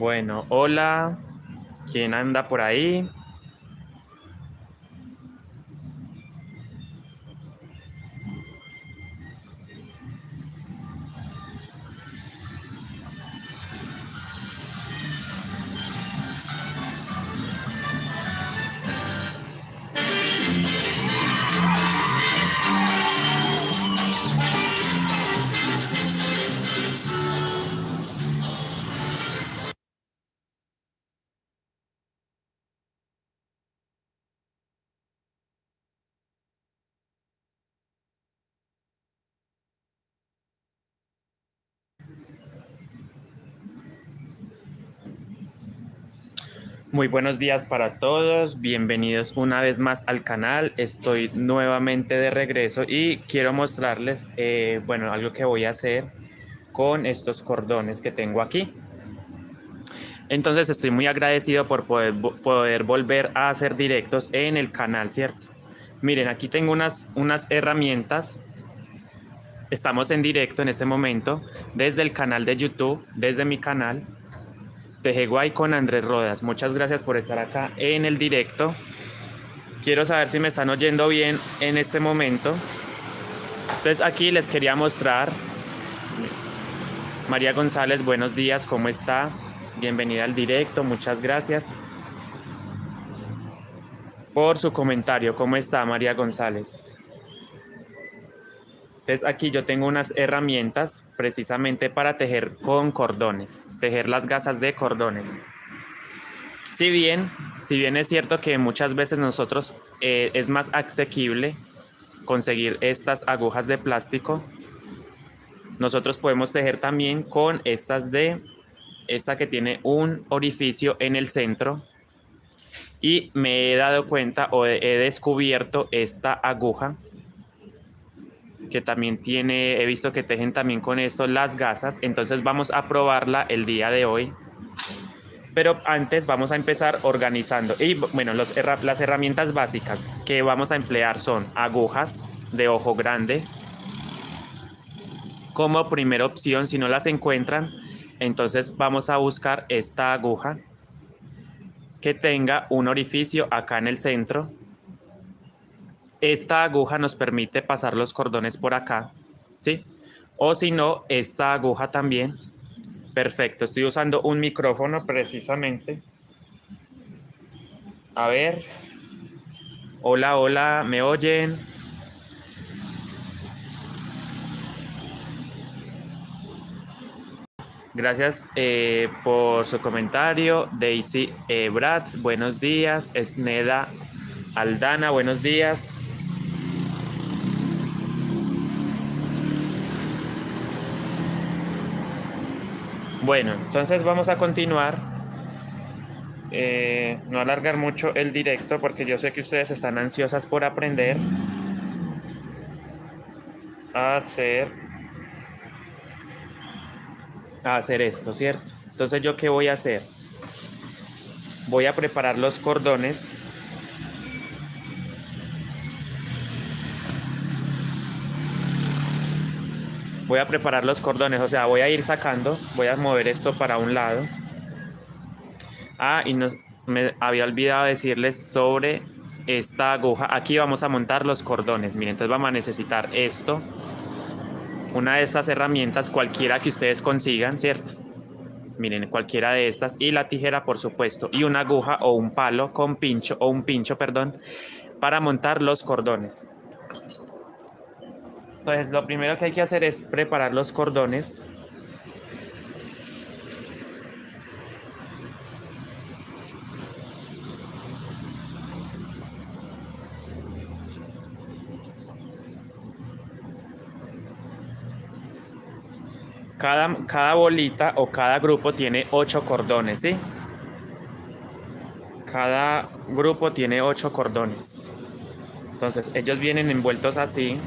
Bueno, hola, ¿quién anda por ahí? Muy buenos días para todos, bienvenidos una vez más al canal. Estoy nuevamente de regreso y quiero mostrarles, algo que voy a hacer con estos cordones que tengo aquí. Entonces estoy muy agradecido por poder volver a hacer directos en el canal, ¿cierto? Miren, aquí tengo unas herramientas. Estamos en directo en este momento desde el canal de YouTube, desde mi canal. Tejeguay con Andrés Rodas. Muchas gracias por estar acá en el directo. Quiero saber si me están oyendo bien en este momento. Entonces aquí les quería mostrar. María González, buenos días, ¿cómo está? Bienvenida al directo, muchas gracias por su comentario. ¿Cómo está María González? Entonces aquí yo tengo unas herramientas precisamente para tejer con cordones, tejer las gasas de cordones. Si bien, si bien es cierto que muchas veces nosotros es más asequible conseguir estas agujas de plástico, nosotros podemos tejer también con esta que tiene un orificio en el centro. Y me he dado cuenta o he descubierto esta aguja que también tiene, he visto que tejen también con esto las gasas. Entonces vamos a probarla el día de hoy. Pero antes vamos a empezar organizando. Y bueno, las herramientas básicas que vamos a emplear son agujas de ojo grande. Como primera opción, si no las encuentran, entonces vamos a buscar esta aguja que tenga un orificio acá en el centro. Esta aguja nos permite pasar los cordones por acá, ¿sí? O si no, esta aguja también. Perfecto, estoy usando un micrófono precisamente. A ver. Hola, hola, ¿me oyen? Gracias por su comentario. Daisy Brad, buenos días. Esneda Aldana, buenos días. Bueno, entonces vamos a continuar. No alargar mucho el directo porque yo sé que ustedes están ansiosas por aprender a hacer esto, ¿cierto? Entonces, ¿yo qué voy a hacer? Voy a preparar los cordones. Voy a preparar los cordones, o sea, voy a ir sacando, voy a mover esto para un lado. Y me había olvidado decirles sobre esta aguja. Aquí vamos a montar los cordones. Miren, entonces vamos a necesitar esto. Una de estas herramientas, cualquiera que ustedes consigan, ¿cierto? Miren, cualquiera de estas. Y la tijera, por supuesto. Y una aguja o un palo con pincho, o un pincho, perdón, para montar los cordones. Entonces, lo primero que hay que hacer es preparar los cordones. Cada bolita o cada grupo tiene 8 cordones, ¿sí? Cada grupo tiene 8 cordones. Entonces, ellos vienen envueltos así.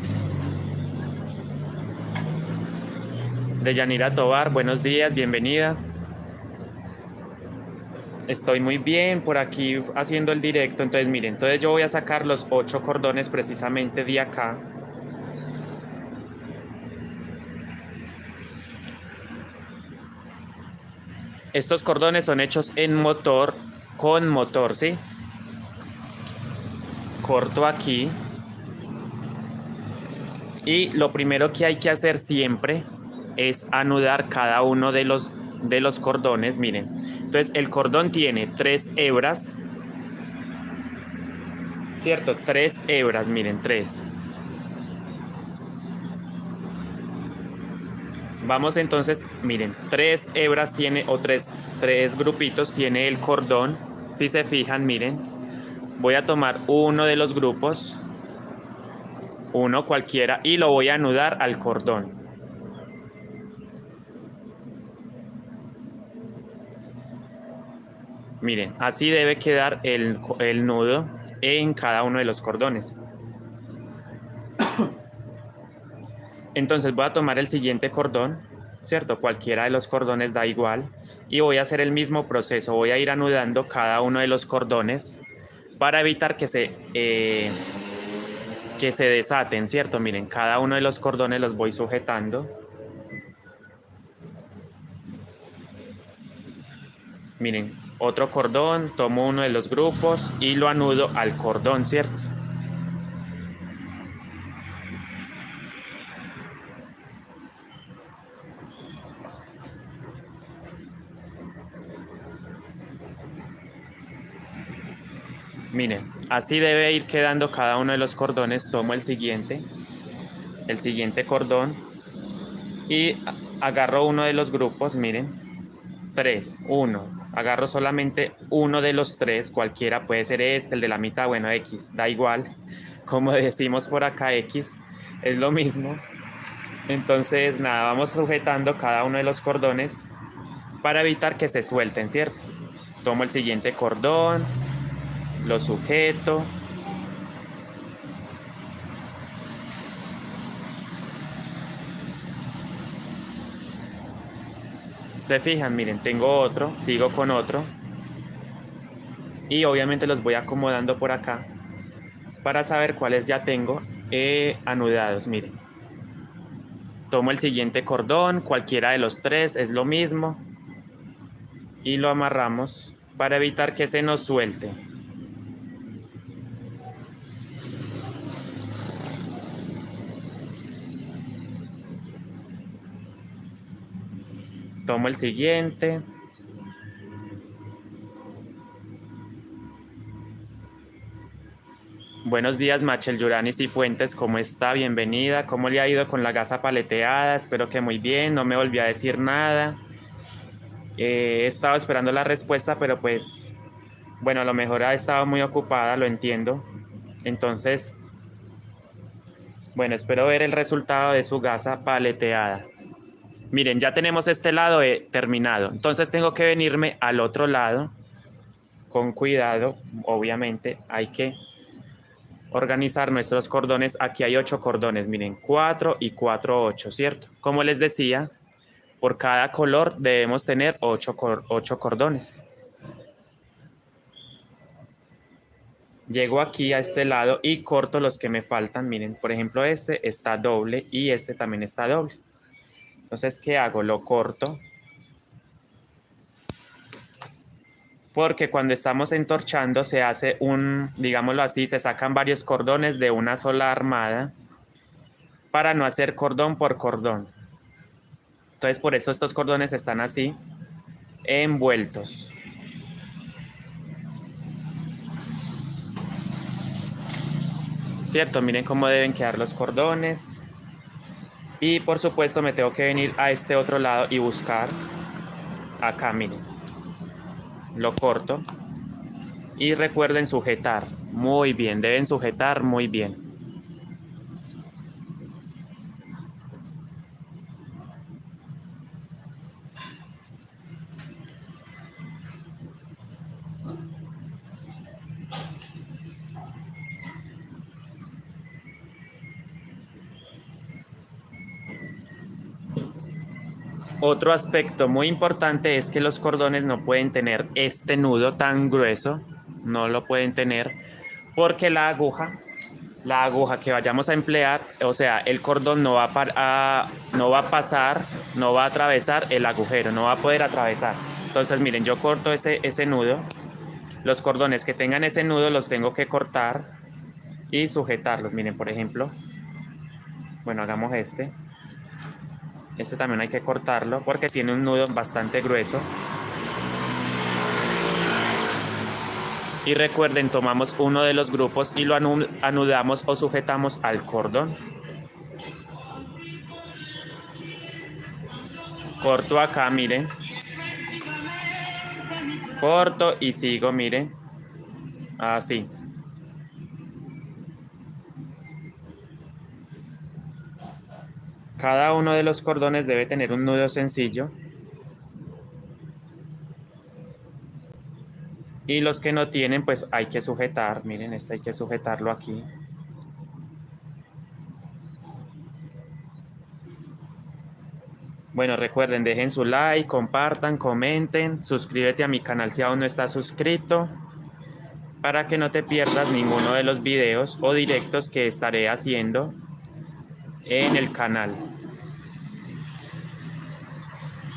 Deyanira Tobar, buenos días, bienvenida. Estoy muy bien por aquí haciendo el directo. Entonces, miren, entonces yo voy a sacar los 8 cordones precisamente de acá. Estos cordones son hechos en motor, con motor, ¿sí? Corto aquí. Y lo primero que hay que hacer siempre es anudar cada uno de los cordones, miren. Entonces el cordón tiene 3 hebras, ¿cierto? 3 hebras, miren, 3. Vamos entonces, miren, 3 hebras tiene, o tres grupitos tiene el cordón. Si se fijan, miren, voy a tomar uno de los grupos, uno cualquiera, y lo voy a anudar al cordón. Miren, así debe quedar el nudo en cada uno de los cordones. Entonces voy a tomar el siguiente cordón, ¿cierto? Cualquiera de los cordones da igual. Y voy a hacer el mismo proceso. Voy a ir anudando cada uno de los cordones para evitar que se desaten, ¿cierto? Miren, cada uno de los cordones los voy sujetando. Miren, otro cordón, tomo uno de los grupos y lo anudo al cordón, ¿cierto? Miren, así debe ir quedando cada uno de los cordones. Tomo el siguiente cordón y agarro uno de los grupos, miren, 3, 1. Agarro solamente uno de los 3, cualquiera, puede ser este, el de la mitad, bueno, X, da igual. Como decimos por acá, X, es lo mismo. Entonces, nada, vamos sujetando cada uno de los cordones para evitar que se suelten, ¿cierto? Tomo el siguiente cordón, lo sujeto. Se fijan, miren, tengo otro, sigo con otro. Y obviamente los voy acomodando por acá para saber cuáles ya tengo anudados, miren. Tomo el siguiente cordón, cualquiera de los 3, es lo mismo. Y lo amarramos para evitar que se nos suelte. Tomo el siguiente. Buenos días, Machel Yuranis y Fuentes, ¿cómo está? Bienvenida. ¿Cómo le ha ido con la gasa paleteada? Espero que muy bien, no me volvió a decir nada. He estado esperando la respuesta, pero pues, bueno, a lo mejor ha estado muy ocupada, lo entiendo. Entonces, bueno, espero ver el resultado de su gasa paleteada. Miren, ya tenemos este lado terminado. Entonces tengo que venirme al otro lado. Con cuidado, obviamente, hay que organizar nuestros cordones. Aquí hay 8 cordones, miren, 4 y 4, 8, ¿cierto? Como les decía, por cada color debemos tener 8 cordones. Llego aquí a este lado y corto los que me faltan. Miren, por ejemplo, este está doble y este también está doble. Entonces, ¿qué hago? Lo corto. Porque cuando estamos entorchando se hace digámoslo así, se sacan varios cordones de una sola armada para no hacer cordón por cordón. Entonces, por eso estos cordones están así, envueltos. ¿Cierto? Miren cómo deben quedar los cordones. Y por supuesto me tengo que venir a este otro lado y buscar acá, miren. Lo corto. Y recuerden sujetar muy bien, deben sujetar muy bien. Otro aspecto muy importante es que los cordones no pueden tener este nudo tan grueso, no lo pueden tener porque la aguja que vayamos a emplear, o sea, el cordón no va a pasar, no va a atravesar el agujero, no va a poder atravesar. Entonces, miren, yo corto ese nudo. Los cordones que tengan ese nudo los tengo que cortar y sujetarlos. Miren, por ejemplo, bueno, hagamos este. Este también hay que cortarlo porque tiene un nudo bastante grueso. Y recuerden, tomamos uno de los grupos y lo anudamos o sujetamos al cordón. Corto acá, miren. Corto y sigo, miren. Así. Cada uno de los cordones debe tener un nudo sencillo. Y los que no tienen, pues hay que sujetar. Miren, este hay que sujetarlo aquí. Bueno, recuerden, dejen su like, compartan, comenten, suscríbete a mi canal si aún no estás suscrito, para que no te pierdas ninguno de los videos o directos que estaré haciendo en el canal.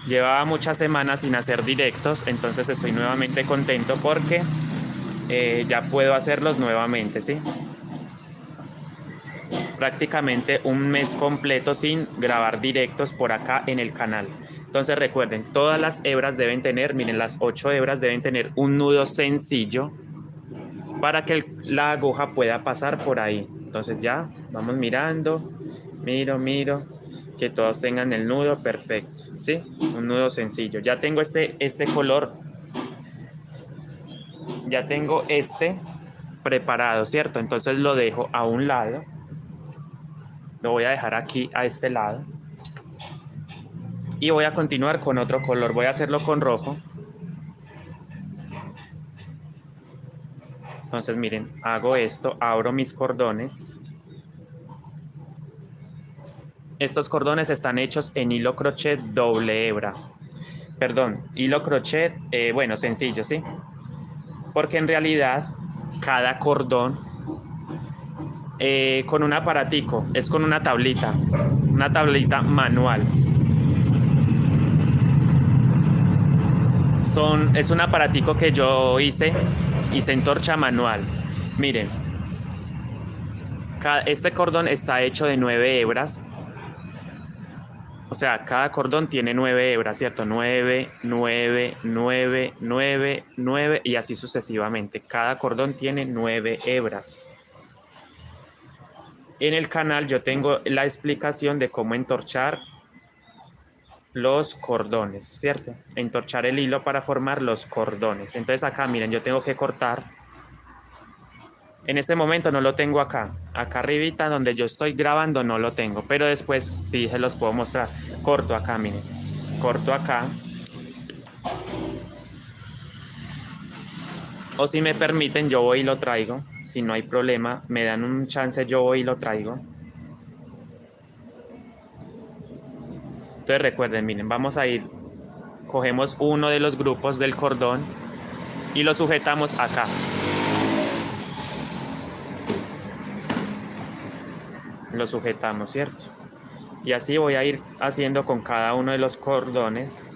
Llevaba muchas semanas sin hacer directos, entonces estoy nuevamente contento porque ya puedo hacerlos nuevamente, ¿sí? Prácticamente un mes completo sin grabar directos por acá en el canal. Entonces recuerden, todas las hebras deben tener, miren, las 8 hebras deben tener un nudo sencillo para que la aguja pueda pasar por ahí. Entonces ya vamos mirando, miro, que todos tengan el nudo perfecto, ¿sí? Un nudo sencillo. Ya tengo este color, ya tengo este preparado, ¿cierto? Entonces lo dejo a un lado. Lo voy a dejar aquí a este lado. Y voy a continuar con otro color. Voy a hacerlo con rojo. Entonces, miren, hago esto, abro mis cordones. Estos cordones están hechos en hilo crochet doble hebra. Perdón, hilo crochet, bueno, sencillo, ¿sí? Porque en realidad, cada cordón con un aparatico, es con una tablita manual. Es un aparatico que yo hice en torcha manual. Miren, este cordón está hecho de 9 hebras. O sea, cada cordón tiene 9 hebras, ¿cierto? 9, 9, 9, 9, 9 y así sucesivamente. Cada cordón tiene 9 hebras. En el canal yo tengo la explicación de cómo entorchar los cordones, ¿cierto? Entorchar el hilo para formar los cordones. Entonces acá, miren, yo tengo que cortar. En este momento no lo tengo acá. Acá arribita donde yo estoy grabando no lo tengo. Pero después sí se los puedo mostrar. Corto acá, miren. Corto acá. O si me permiten, yo voy y lo traigo. Si no hay problema, me dan un chance, yo voy y lo traigo. Entonces recuerden, miren, vamos a ir. Cogemos uno de los grupos del cordón y lo sujetamos acá. Lo sujetamos, ¿cierto? Y así voy a ir haciendo con cada uno de los cordones.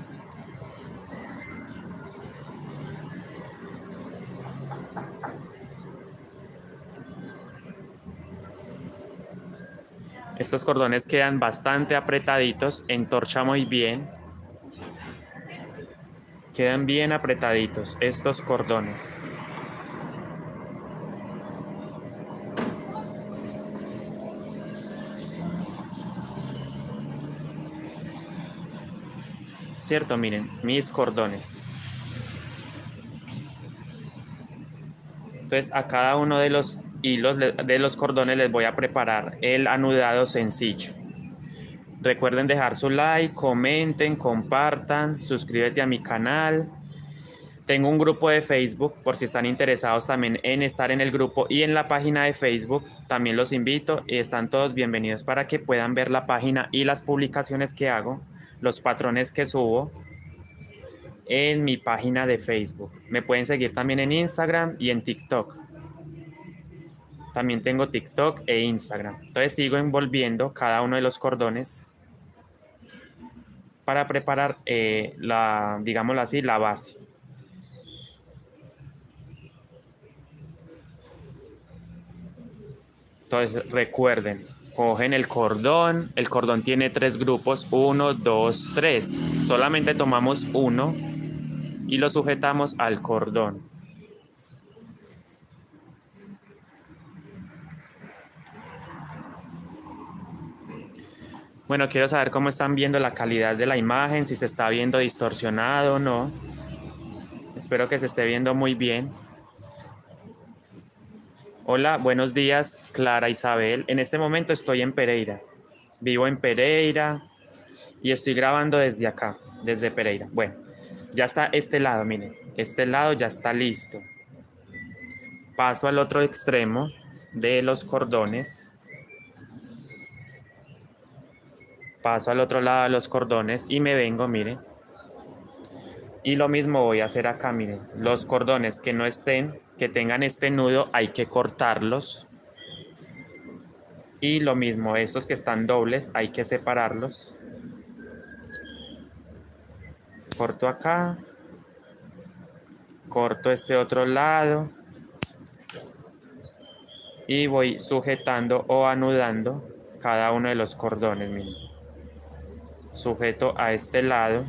Estos cordones quedan bastante apretaditos, entorcha muy bien. Quedan bien apretaditos estos cordones. ¿Cierto? Miren, mis cordones. Entonces a cada uno de los hilos de los cordones les voy a preparar el anudado sencillo. Recuerden dejar su like, comenten, compartan, suscríbete a mi canal. Tengo un grupo de Facebook por si están interesados también en estar en el grupo y en la página de Facebook. También los invito y están todos bienvenidos para que puedan ver la página y las publicaciones que hago, los patrones que subo en mi página de Facebook. Me pueden seguir también en Instagram y en TikTok. También tengo TikTok e Instagram. Entonces sigo envolviendo cada uno de los cordones. para preparar digámoslo así, la base. Entonces recuerden, cogen el cordón tiene 3 grupos, 1, 2, 3. Solamente tomamos uno y lo sujetamos al cordón. Bueno, quiero saber cómo están viendo la calidad de la imagen, si se está viendo distorsionado o no. Espero que se esté viendo muy bien. Hola, buenos días, Clara Isabel. En este momento estoy en Pereira. Vivo en Pereira y estoy grabando desde acá, desde Pereira. Bueno, ya está este lado, miren. Este lado ya está listo. Paso al otro extremo de los cordones. Paso al otro lado de los cordones y me vengo, miren. Y lo mismo voy a hacer acá, miren. Los cordones que no estén, que tengan este nudo, hay que cortarlos. Y lo mismo, estos que están dobles, hay que separarlos. Corto acá. Corto este otro lado. Y voy sujetando o anudando cada uno de los cordones, miren. Sujeto a este lado.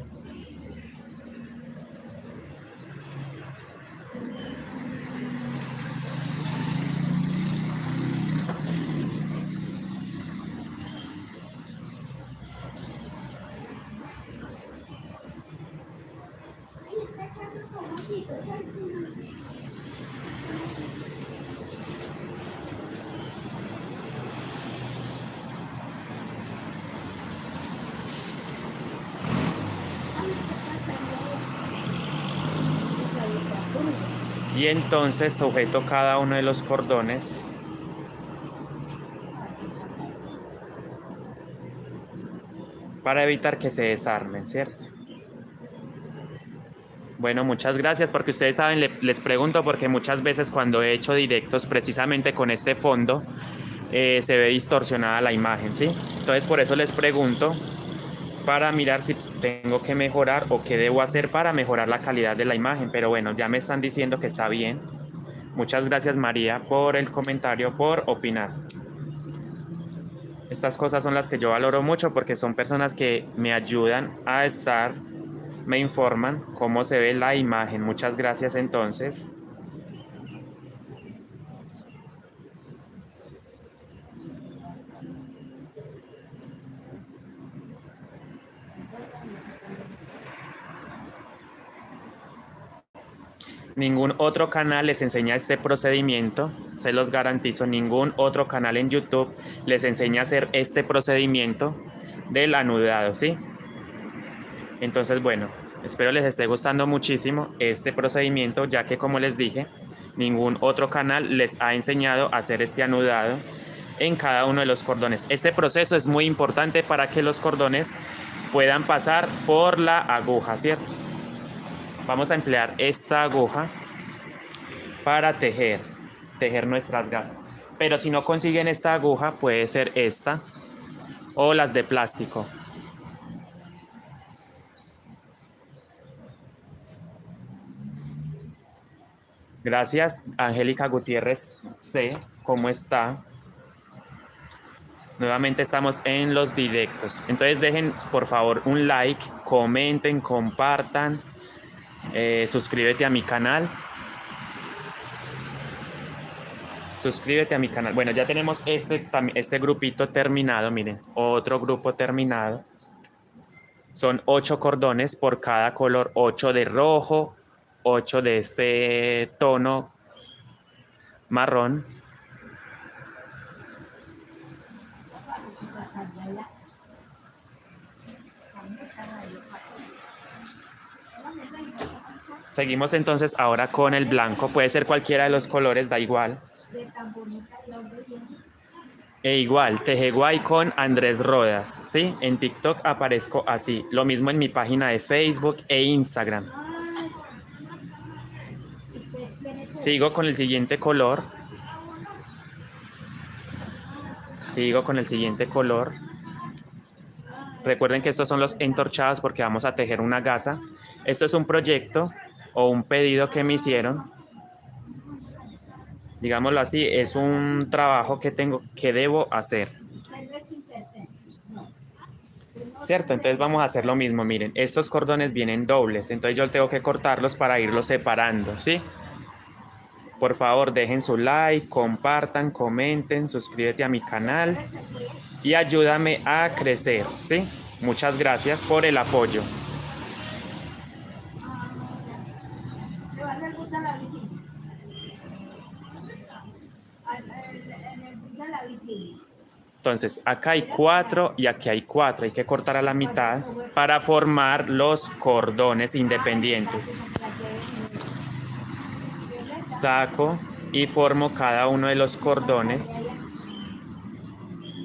Y entonces sujeto cada uno de los cordones. Para evitar que se desarmen, ¿cierto? Bueno, muchas gracias, porque ustedes saben, les pregunto porque muchas veces cuando he hecho directos precisamente con este fondo, se ve distorsionada la imagen, ¿sí? Entonces por eso les pregunto para mirar si tengo que mejorar o qué debo hacer para mejorar la calidad de la imagen. Pero bueno, ya me están diciendo que está bien. Muchas gracias, María, por el comentario, por opinar. Estas cosas son las que yo valoro mucho porque son personas que me ayudan a estar, me informan cómo se ve la imagen. Muchas gracias entonces. Ningún otro canal les enseña este procedimiento, se los garantizo, ningún otro canal en YouTube les enseña a hacer este procedimiento del anudado, ¿sí? Entonces, bueno, espero les esté gustando muchísimo este procedimiento, ya que como les dije, ningún otro canal les ha enseñado a hacer este anudado en cada uno de los cordones. Este proceso es muy importante para que los cordones puedan pasar por la aguja, ¿cierto? Vamos a emplear esta aguja para tejer nuestras gasas. Pero si no consiguen esta aguja, puede ser esta o las de plástico. Gracias, Angélica Gutiérrez C. ¿Cómo está? Nuevamente estamos en los directos. Entonces dejen por favor un like, comenten, compartan, suscríbete a mi canal. Suscríbete a mi canal. Bueno, ya tenemos este grupito terminado, miren, otro grupo terminado. Son 8 cordones por cada color, 8 de rojo, 8 de este tono marrón. Seguimos entonces ahora con el blanco. Puede ser cualquiera de los colores, da igual. E igual, Tejeguay con Andrés Rodas, ¿sí? En TikTok aparezco así. Lo mismo en mi página de Facebook e Instagram. Sigo con el siguiente color. Sigo con el siguiente color. Recuerden que estos son los entorchados porque vamos a tejer una gasa. Esto es un proyecto o un pedido que me hicieron. Digámoslo así, es un trabajo que debo hacer. ¿Cierto? Entonces vamos a hacer lo mismo. Miren, estos cordones vienen dobles, entonces yo tengo que cortarlos para irlos separando, ¿sí? Por favor, dejen su like, compartan, comenten, suscríbete a mi canal y ayúdame a crecer, ¿sí? Muchas gracias por el apoyo. Entonces, acá hay 4 y aquí hay 4. Hay que cortar a la mitad para formar los cordones independientes. Saco y formo cada uno de los cordones.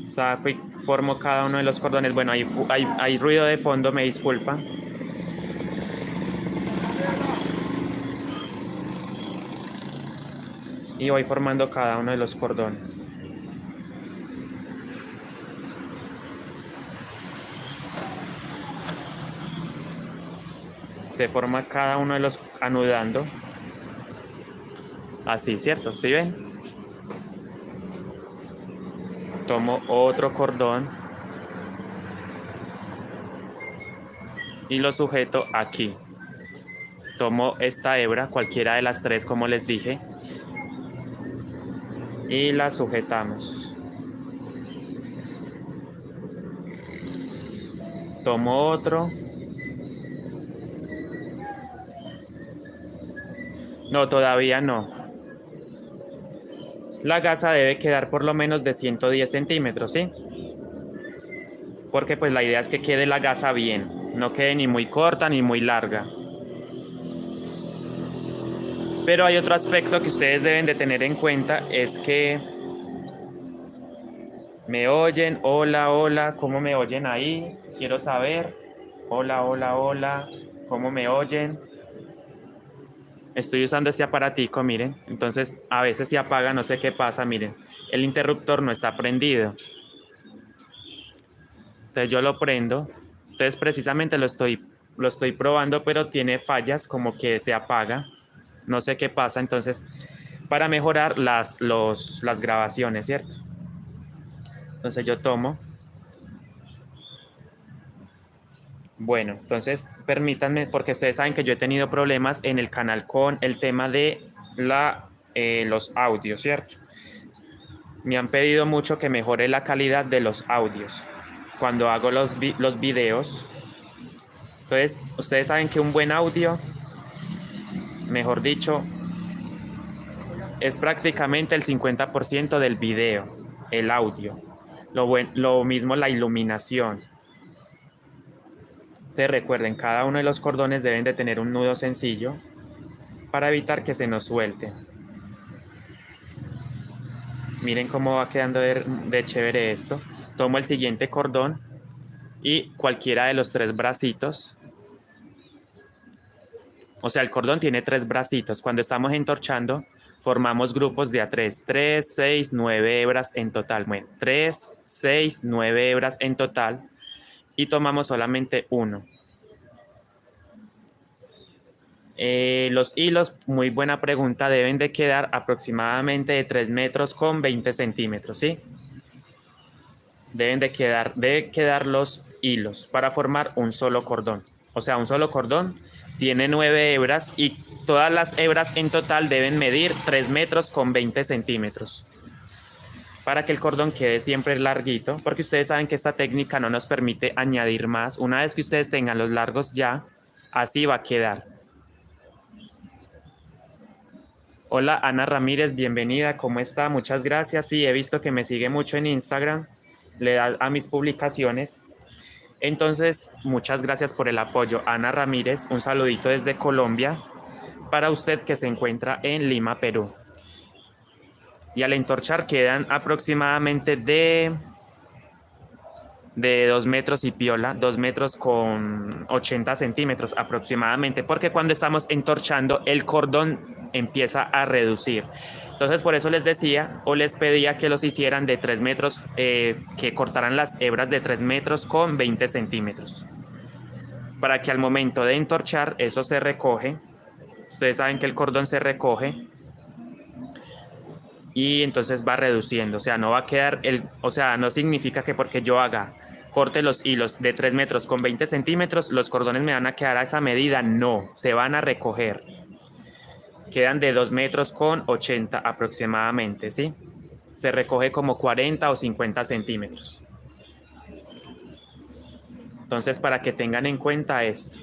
Saco y formo cada uno de los cordones. Bueno, hay ruido de fondo, me disculpa. Y voy formando cada uno de los cordones. Se forma cada uno de los anudando. Así, ¿cierto? ¿Sí ven? Tomo otro cordón y lo sujeto aquí. Tomo esta hebra, cualquiera de las 3, como les dije, y la sujetamos. Tomo otro. No, todavía no. La gasa debe quedar por lo menos de 110 centímetros, ¿sí? Porque pues la idea es que quede la gasa bien, no quede ni muy corta ni muy larga. Pero hay otro aspecto que ustedes deben de tener en cuenta, es que me oyen. Hola, hola, ¿cómo me oyen ahí? Quiero saber. Hola, hola, hola, ¿cómo me oyen? Estoy usando este aparatico, miren. Entonces a veces se apaga, no sé qué pasa, miren. El interruptor no está prendido. Entonces yo lo prendo. Entonces precisamente lo estoy probando, pero tiene fallas, como que se apaga. No sé qué pasa. Entonces, para mejorar las grabaciones, ¿cierto? Entonces yo tomo. Bueno, entonces permítanme, porque ustedes saben que yo he tenido problemas en el canal con el tema de los audios, ¿cierto? Me han pedido mucho que mejore la calidad de los audios cuando hago los videos. Entonces, ustedes saben que un buen audio, mejor dicho, es prácticamente el 50% del video, el audio. Lo mismo la iluminación. Entonces recuerden, cada uno de los cordones deben de tener un nudo sencillo para evitar que se nos suelte. Miren cómo va quedando de chévere esto. Tomo el siguiente cordón y cualquiera de los 3 bracitos. O sea, el cordón tiene 3 bracitos. Cuando estamos entorchando, formamos grupos de a 3. 3, 6, 9 hebras en total. Bueno, 3, 6, 9 hebras en total. Y tomamos solamente uno. Los hilos, muy buena pregunta, deben de quedar aproximadamente de 3 metros con 20 centímetros, ¿sí? Deben de quedar los hilos para formar un solo cordón. O sea, un solo cordón tiene 9 hebras y todas las hebras en total deben medir 3 metros con 20 centímetros. Para que el cordón quede siempre larguito, porque ustedes saben que esta técnica no nos permite añadir más. Una vez que ustedes tengan los largos ya, así va a quedar. Hola Ana Ramírez, bienvenida, ¿cómo está? Muchas gracias. Sí, he visto que me sigue mucho en Instagram, le da a mis publicaciones. Entonces, muchas gracias por el apoyo. Ana Ramírez, un saludito desde Colombia para usted que se encuentra en Lima, Perú. Y al entorchar quedan aproximadamente de 2 metros y piola, 2 metros con 80 centímetros aproximadamente, porque cuando estamos entorchando el cordón empieza a reducir. Entonces, por eso les decía o les pedía que los hicieran de 3 metros, que cortaran las hebras de 3 metros con 20 centímetros. Para que al momento de entorchar, eso se recoge. Ustedes saben que el cordón se recoge y entonces va reduciendo. O sea, no va a quedar, o sea, no significa que porque yo corte los hilos de 3 metros con 20 centímetros, los cordones me van a quedar a esa medida. No, se van a recoger. Quedan de 2 metros con 80 aproximadamente, ¿sí? Se recoge como 40 o 50 centímetros. Entonces, para que tengan en cuenta esto,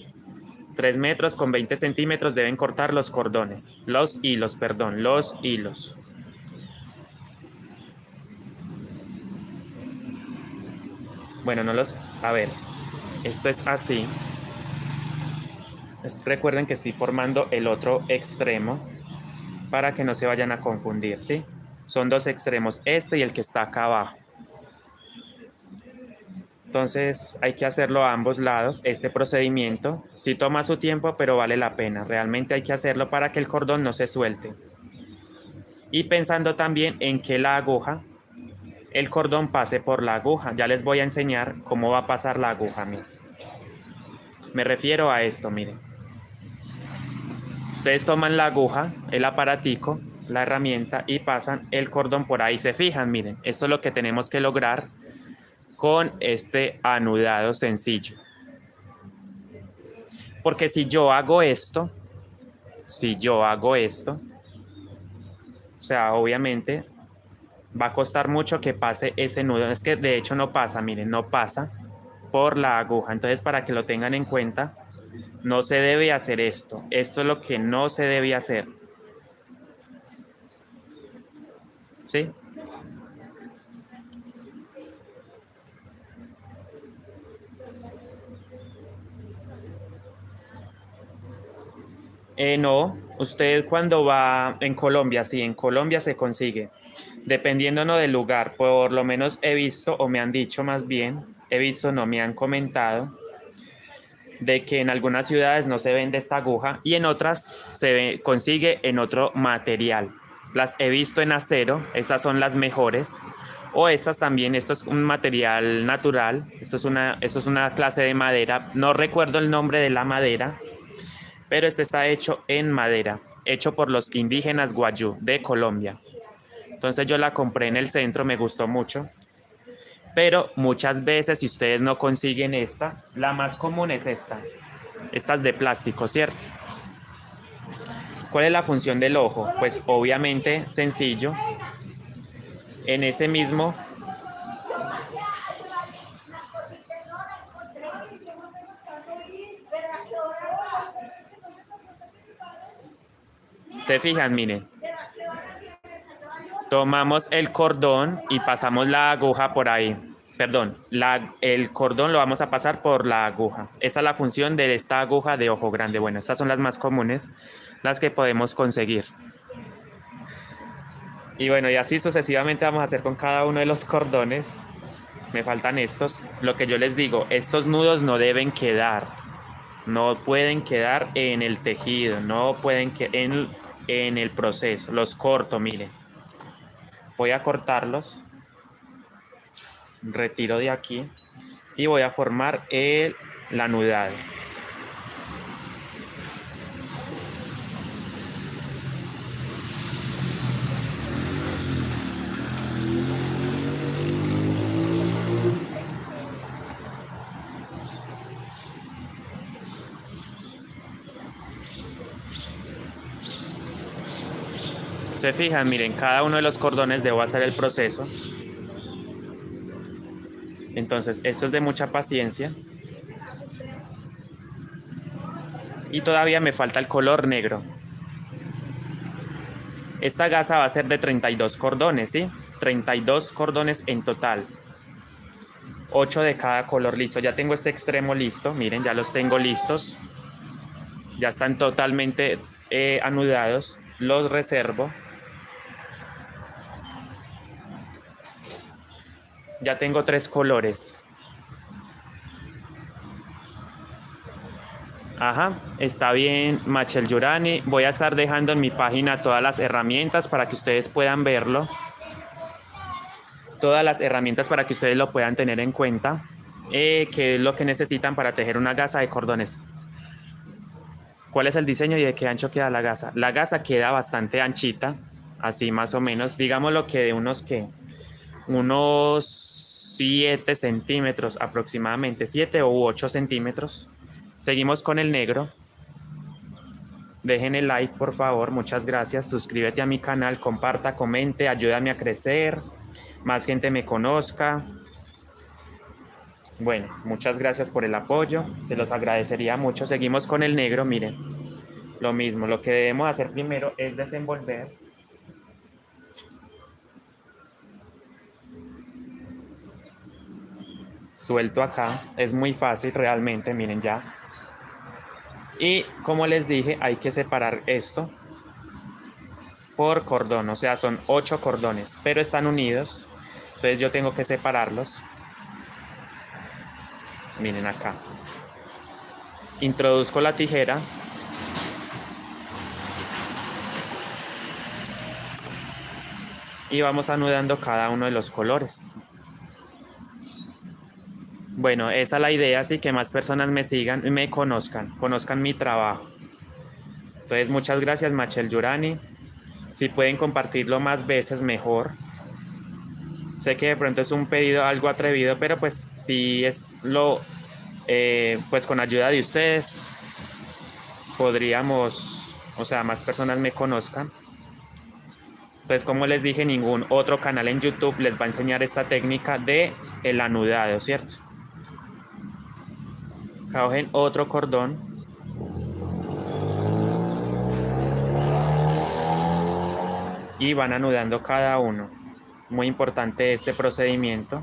3 metros con 20 centímetros deben cortar los cordones, los hilos, perdón, los hilos. Bueno, a ver, esto es así. Recuerden que estoy formando el otro extremo para que no se vayan a confundir, ¿sí? Son dos extremos, este y el que está acá abajo. Entonces hay que hacerlo a ambos lados. Este procedimiento sí toma su tiempo, pero vale la pena. Realmente hay que hacerlo para que el cordón no se suelte. Y pensando también en que el cordón pase por la aguja. Ya les voy a enseñar cómo va a pasar la aguja. Miren. Me refiero a esto, miren. Ustedes toman la aguja, el aparatico, la herramienta y pasan el cordón por ahí. Se fijan, miren, esto es lo que tenemos que lograr con este anudado sencillo. Porque si yo hago esto, o sea, obviamente va a costar mucho que pase ese nudo. Es que de hecho no pasa, miren, no pasa por la aguja. Entonces, para que lo tengan en cuenta, no se debe hacer esto. Esto es lo que no se debe hacer. ¿Sí? No, usted cuando va en Colombia, sí, en Colombia se consigue. Dependiendo no del lugar, por lo menos he visto, o me han dicho más bien, he visto, no me han comentado, de que en algunas ciudades no se vende esta aguja y en otras consigue en otro material. Las he visto en acero, estas son las mejores. O estas también, esto es un material natural, esto es una clase de madera, no recuerdo el nombre de la madera, pero este está hecho en madera, hecho por los indígenas Guayú de Colombia. Entonces yo la compré en el centro, me gustó mucho. Pero muchas veces, si ustedes no consiguen esta, la más común es esta. Esta es de plástico, ¿cierto? ¿Cuál es la función del ojo? Pues obviamente sencillo. En ese mismo se fijan, miren. Tomamos el cordón y pasamos la aguja por ahí. Perdón, el cordón lo vamos a pasar por la aguja. Esa es la función de esta aguja de ojo grande. Bueno, estas son las más comunes, las que podemos conseguir. Y bueno, y así sucesivamente vamos a hacer con cada uno de los cordones. Me faltan estos. Lo que yo les digo, estos nudos no deben quedar. No pueden quedar en el tejido, no pueden quedar en el proceso. Los corto, miren. Voy a cortarlos. Retiro de aquí y voy a formar la anudado. Se fijan, miren, cada uno de los cordones debo hacer el proceso. Entonces, esto es de mucha paciencia. Y todavía me falta el color negro. Esta gasa va a ser de 32 cordones, ¿sí? 32 cordones en total. 8 de cada color, listo. Ya tengo este extremo listo, miren, ya los tengo listos. Ya están totalmente anudados. Los reservo. Ya tengo 3 colores. Ajá, está bien, Machel Yurani. Voy a estar dejando en mi página todas las herramientas para que ustedes puedan verlo. Todas las herramientas para que ustedes lo puedan tener en cuenta. Qué es lo que necesitan para tejer una gasa de cordones. ¿Cuál es el diseño y de qué ancho queda la gasa? La gasa queda bastante anchita, así más o menos. Digámoslo que de unos 7 centímetros aproximadamente, 7 u 8 centímetros. Seguimos con el negro. Dejen el like, por favor, muchas gracias. Suscríbete a mi canal, comparta, comente, ayúdame a crecer, más gente me conozca. Bueno, muchas gracias por el apoyo, se los agradecería mucho. Seguimos con el negro, miren, lo mismo, lo que debemos hacer primero es desenvolver. Suelto acá, es muy fácil realmente, miren ya. Y como les dije, hay que separar esto por cordón, o sea, son 8 cordones, pero están unidos, entonces yo tengo que separarlos. Miren acá. Introduzco la tijera. Y vamos anudando cada uno de los colores. Bueno, esa es la idea, así que más personas me sigan y me conozcan mi trabajo. Entonces, muchas gracias, Machel Yurani. Si pueden compartirlo más veces, mejor. Sé que de pronto es un pedido algo atrevido, pero pues si es pues con ayuda de ustedes, podríamos, o sea, más personas me conozcan. Entonces, como les dije, ningún otro canal en YouTube les va a enseñar esta técnica de el anudado, ¿cierto? Cogen otro cordón. Y van anudando cada uno. Muy importante este procedimiento.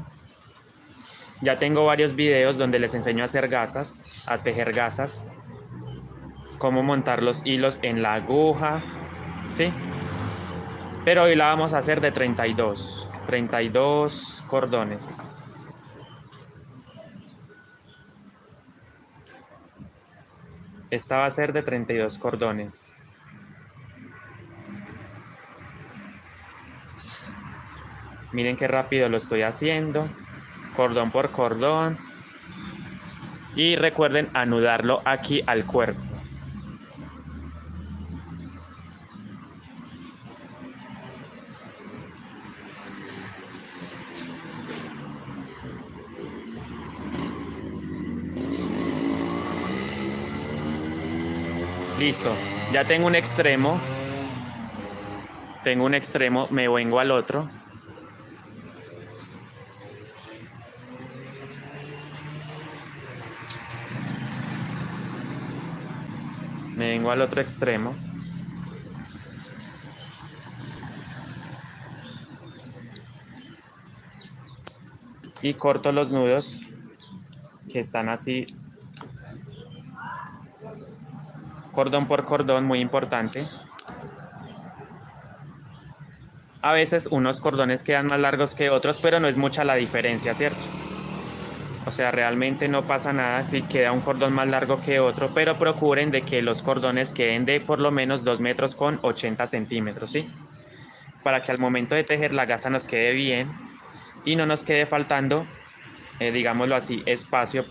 Ya tengo varios videos donde les enseño a hacer gasas, a tejer gasas, cómo montar los hilos en la aguja, ¿sí? Pero hoy la vamos a hacer de 32 cordones. Esta va a ser de 32 cordones. Miren qué rápido lo estoy haciendo, cordón por cordón. Y recuerden anudarlo aquí al cuerpo. Listo, ya tengo un extremo. Me vengo al otro. Me vengo al otro extremo. Y corto los nudos que están así, cordón por cordón, muy importante. A veces unos cordones quedan más largos que otros, pero no es mucha la diferencia, ¿cierto? O sea, realmente no pasa nada si queda un cordón más largo que otro, pero procuren de que los cordones queden de por lo menos 2 metros con 80 centímetros, ¿sí? Para que al momento de tejer la gasa nos quede bien y no nos quede faltando, digámoslo así, espacio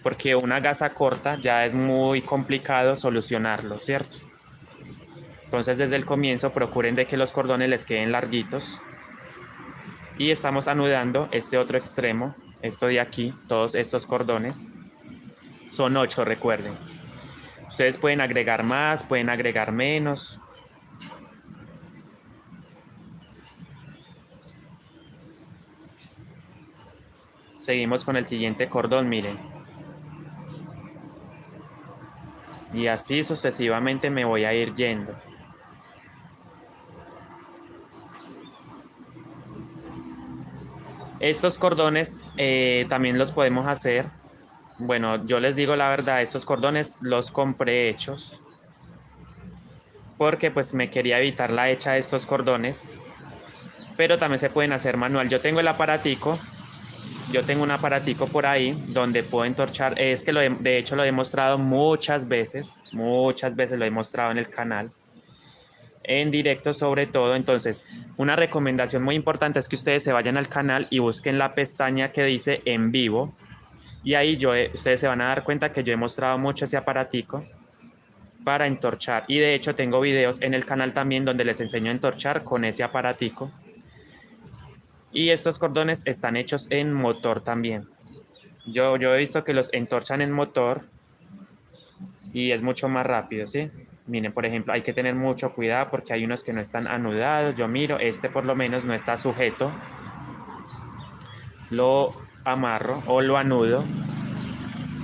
porque una gasa corta ya es muy complicado solucionarlo, ¿cierto? Entonces desde el comienzo procuren de que los cordones les queden larguitos. Y estamos anudando este otro extremo, esto de aquí, todos estos cordones. Son 8, recuerden. Ustedes pueden agregar más, pueden agregar menos. Seguimos con el siguiente cordón, miren. Y así sucesivamente me voy a ir yendo. Estos cordones también los podemos hacer. Bueno, yo les digo la verdad, estos cordones los compré hechos. Porque pues me quería evitar la hecha de estos cordones. Pero también se pueden hacer manual. Yo tengo el aparatico yo tengo un aparatico por ahí donde puedo entorchar. Es que de hecho lo he mostrado muchas veces lo he mostrado en el canal, en directo sobre todo. Entonces, una recomendación muy importante es que ustedes se vayan al canal y busquen la pestaña que dice en vivo. Y ahí ustedes se van a dar cuenta que yo he mostrado mucho ese aparatico para entorchar. Y de hecho tengo videos en el canal también donde les enseño a entorchar con ese aparatico. Y estos cordones están hechos en motor también. Yo he visto que los entorchan en motor y es mucho más rápido, ¿sí? Miren, por ejemplo, hay que tener mucho cuidado porque hay unos que no están anudados. Yo miro, este por lo menos no está sujeto. Lo amarro o lo anudo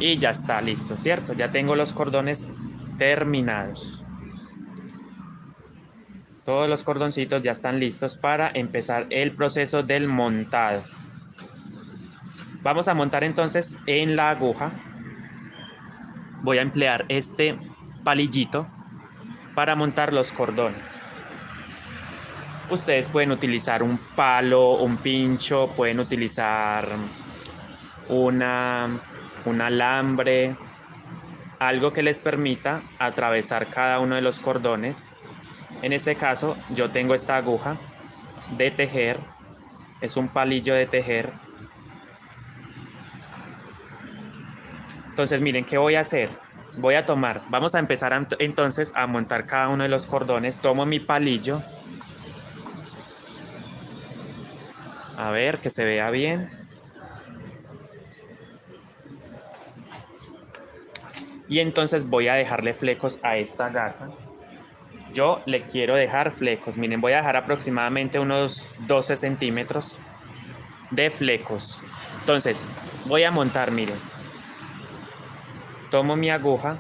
y ya está listo, ¿cierto? Ya tengo los cordones terminados. Todos los cordoncitos ya están listos para empezar el proceso del montado. Vamos a montar entonces en la aguja. Voy a emplear este palillito para montar los cordones. Ustedes pueden utilizar un palo, un pincho, pueden utilizar un alambre, algo que les permita atravesar cada uno de los cordones. En este caso, yo tengo esta aguja de tejer, es un palillo de tejer. Entonces, miren, ¿qué voy a hacer? Vamos a empezar entonces a montar cada uno de los cordones. Tomo mi palillo. A ver, que se vea bien. Y entonces voy a dejarle flecos a esta gasa. Yo le quiero dejar flecos. Miren, voy a dejar aproximadamente unos 12 centímetros de flecos. Entonces, voy a montar, miren. Tomo mi aguja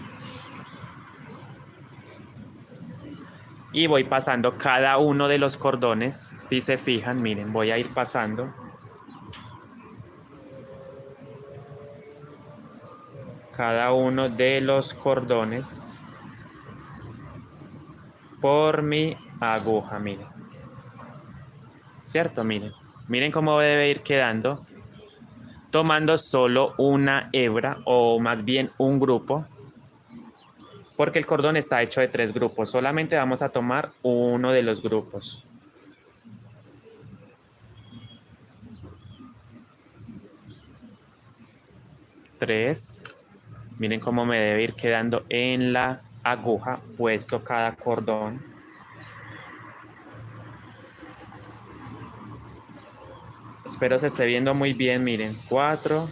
y voy pasando cada uno de los cordones. Si se fijan, miren, voy a ir pasando. Cada uno de los cordones por mi aguja, miren. ¿Cierto? Miren. Miren cómo debe ir quedando. Tomando solo una hebra o más bien un grupo. Porque el cordón está hecho de 3 grupos. Solamente vamos a tomar uno de los grupos. Tres. Miren cómo me debe ir quedando en la aguja puesto cada cordón. Espero se esté viendo muy bien, miren. 4.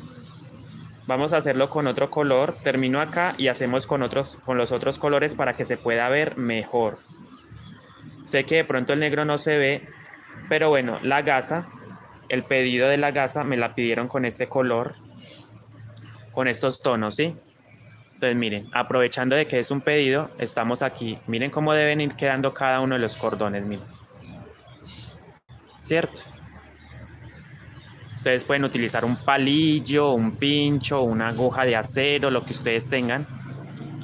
Vamos a hacerlo con otro color. Termino acá y hacemos con los otros colores para que se pueda ver mejor. Sé que de pronto el negro no se ve, pero bueno, la gasa, el pedido de la gasa me la pidieron con este color, con estos tonos, ¿sí? Entonces miren, aprovechando de que es un pedido, estamos aquí. Miren cómo deben ir quedando cada uno de los cordones, miren. ¿Cierto? Ustedes pueden utilizar un palillo, un pincho, una aguja de acero, lo que ustedes tengan,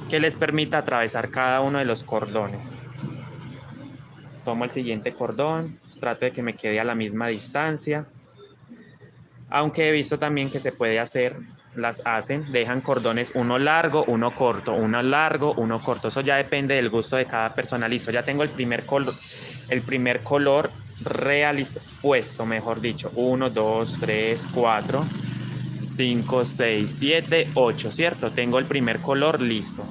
que les permita atravesar cada uno de los cordones. Tomo el siguiente cordón, trato de que me quede a la misma distancia. Aunque he visto también que se puede hacer, dejan cordones uno largo, uno corto, uno largo, uno corto. Eso ya depende del gusto de cada persona. Listo, ya tengo el primer color puesto, mejor dicho. 1, 2, 3, 4, 5, 6, 7, 8, ¿cierto? Tengo el primer color listo.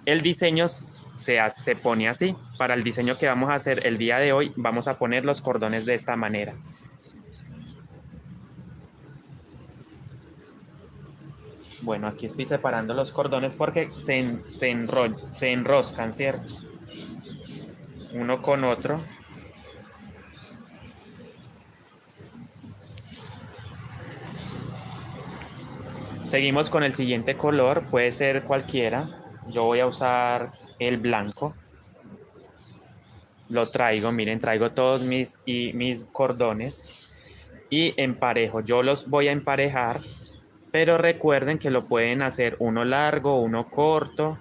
El diseño se pone así. Para el diseño que vamos a hacer el día de hoy, vamos a poner los cordones de esta manera. Bueno, aquí estoy separando los cordones porque se enroscan, ¿cierto? Uno con otro. Seguimos con el siguiente color, puede ser cualquiera. Yo voy a usar el blanco. Lo traigo, miren, traigo todos mis cordones y emparejo. Yo los voy a emparejar, pero recuerden que lo pueden hacer uno largo, uno corto.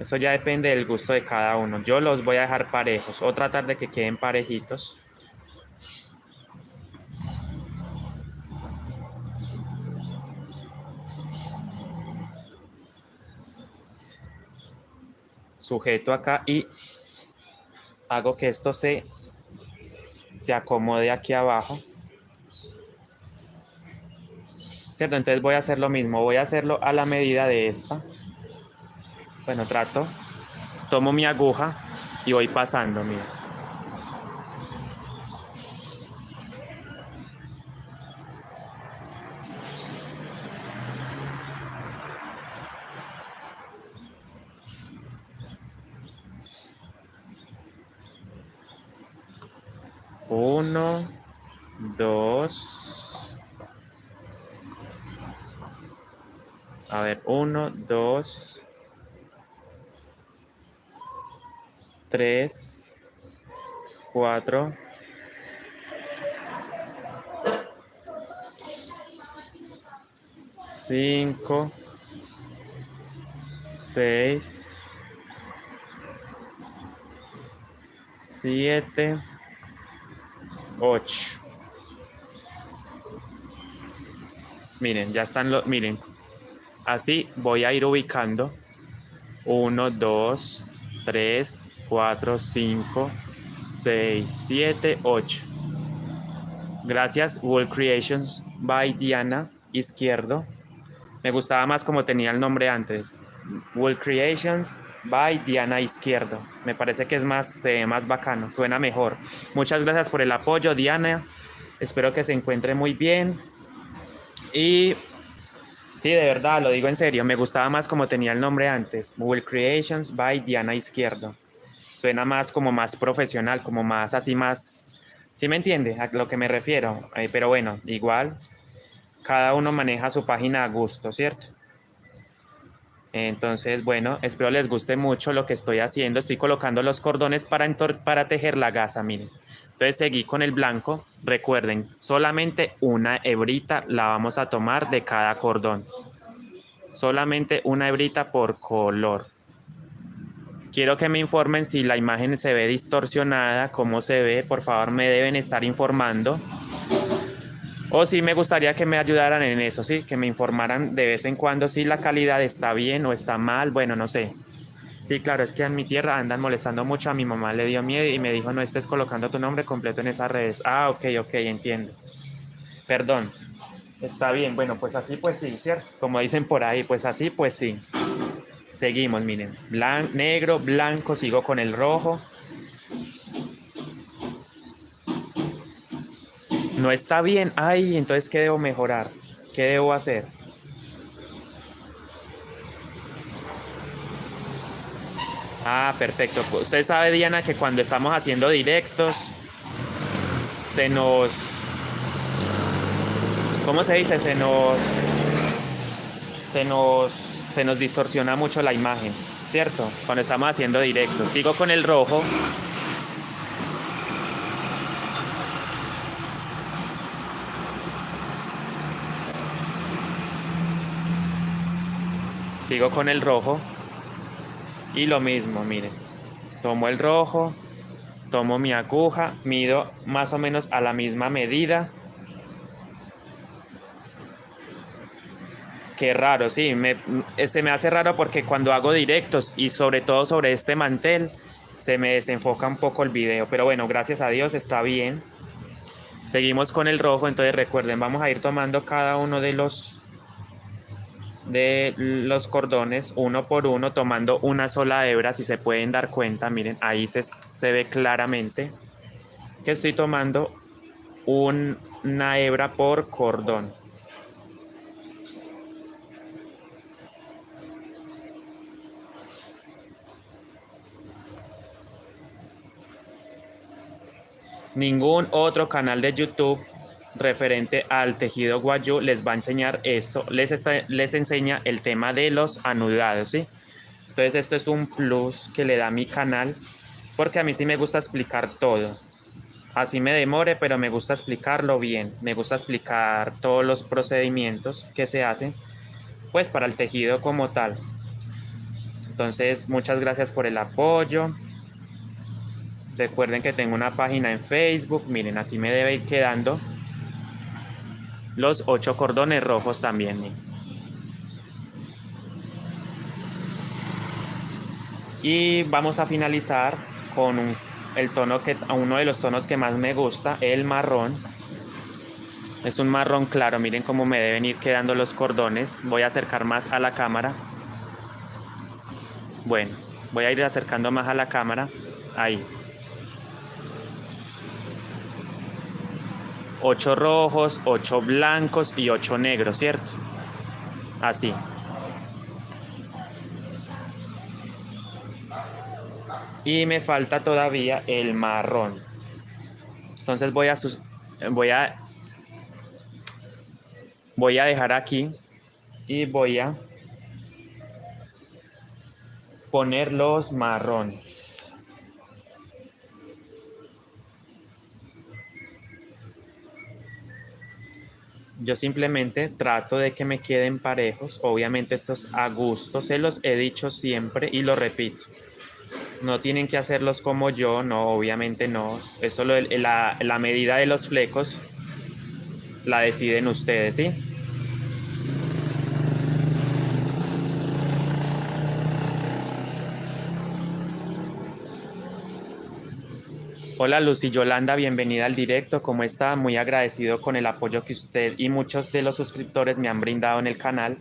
Eso ya depende del gusto de cada uno. Yo los voy a dejar parejos o tratar de que queden parejitos. sujeto acá y hago que esto se acomode aquí abajo. ¿Cierto? Entonces voy a hacer lo mismo, voy a hacerlo a la medida de esta. Bueno, tomo mi aguja y voy pasando, mira. Uno, dos. A ver, 1, 2, 3, 4, 5, 6, 7, 8. Miren, ya están los, miren, así voy a ir ubicando 1, 2, 3, 4, 5, 6, 7, 8. Gracias, World Creations by Diana Izquierdo. Me gustaba más como tenía el nombre antes. World Creations by Diana Izquierdo. Me parece que es más bacano, suena mejor. Muchas gracias por el apoyo, Diana. Espero que se encuentre muy bien. Y sí, de verdad, lo digo en serio, me gustaba más como tenía el nombre antes. World Creations by Diana Izquierdo. Suena más como más profesional, como más así más... ¿Sí me entiende a lo que me refiero? Pero bueno, igual, cada uno maneja su página a gusto, ¿cierto? Entonces, bueno, espero les guste mucho lo que estoy haciendo. Estoy colocando los cordones para tejer la gasa, miren. Entonces seguí con el blanco. Recuerden, solamente una hebrita la vamos a tomar de cada cordón. Solamente una hebrita por color. Quiero que me informen si la imagen se ve distorsionada, cómo se ve. Por favor, me deben estar informando. O sí me gustaría que me ayudaran en eso, sí, que me informaran de vez en cuando si la calidad está bien o está mal, bueno, no sé. Sí, claro, es que en mi tierra andan molestando mucho, a mi mamá le dio miedo y me dijo no estés colocando tu nombre completo en esas redes. Ah, ok, entiendo. Perdón, está bien, bueno, pues así pues sí, ¿cierto? Como dicen por ahí, pues así pues sí. Seguimos, miren, negro, blanco, sigo con el rojo. No está bien, ay, entonces ¿qué debo mejorar? ¿Qué debo hacer? Ah, perfecto. Usted sabe, Diana, que cuando estamos haciendo directos, se nos... ¿Cómo se dice? Se nos distorsiona mucho la imagen, ¿cierto? Cuando estamos haciendo directos. Sigo con el rojo. Sigo con el rojo. Y lo mismo, miren. Tomo el rojo, tomo mi aguja, mido más o menos a la misma medida. Qué raro, sí, se me hace raro porque cuando hago directos y sobre todo sobre este mantel, se me desenfoca un poco el video. Pero bueno, gracias a Dios está bien. Seguimos con el rojo, entonces recuerden, vamos a ir tomando cada uno de los cordones uno por uno, tomando una sola hebra. Si se pueden dar cuenta, miren, ahí se ve claramente que estoy tomando una hebra por cordón. Ningún otro canal de YouTube referente al tejido guayú les va a enseñar esto, les enseña el tema de los anudados, ¿sí? Entonces esto es un plus que le da mi canal, porque a mí sí me gusta explicar todo. Así me demore, pero me gusta explicarlo bien. Me gusta explicar todos los procedimientos que se hacen, pues para el tejido como tal. Entonces, muchas gracias por el apoyo. Recuerden que tengo una página en Facebook. Miren, así me debe ir quedando los 8 cordones rojos también. Miren. Y vamos a finalizar con uno de los tonos que más me gusta, el marrón. Es un marrón claro, miren cómo me deben ir quedando los cordones. Voy a acercar más a la cámara. Bueno, voy a ir acercando más a la cámara. Ahí. 8 rojos, 8 blancos y 8 negros, ¿cierto? Así. Y me falta todavía el marrón. Entonces voy a dejar aquí y voy a poner los marrones. Yo simplemente trato de que me queden parejos. Obviamente estos a gusto, se los he dicho siempre y lo repito. No tienen que hacerlos como yo, no, obviamente no. Eso la medida de los flecos la deciden ustedes, ¿sí? Hola Lucy Yolanda, bienvenida al directo. ¿Cómo está? Muy agradecido con el apoyo que usted y muchos de los suscriptores me han brindado en el canal,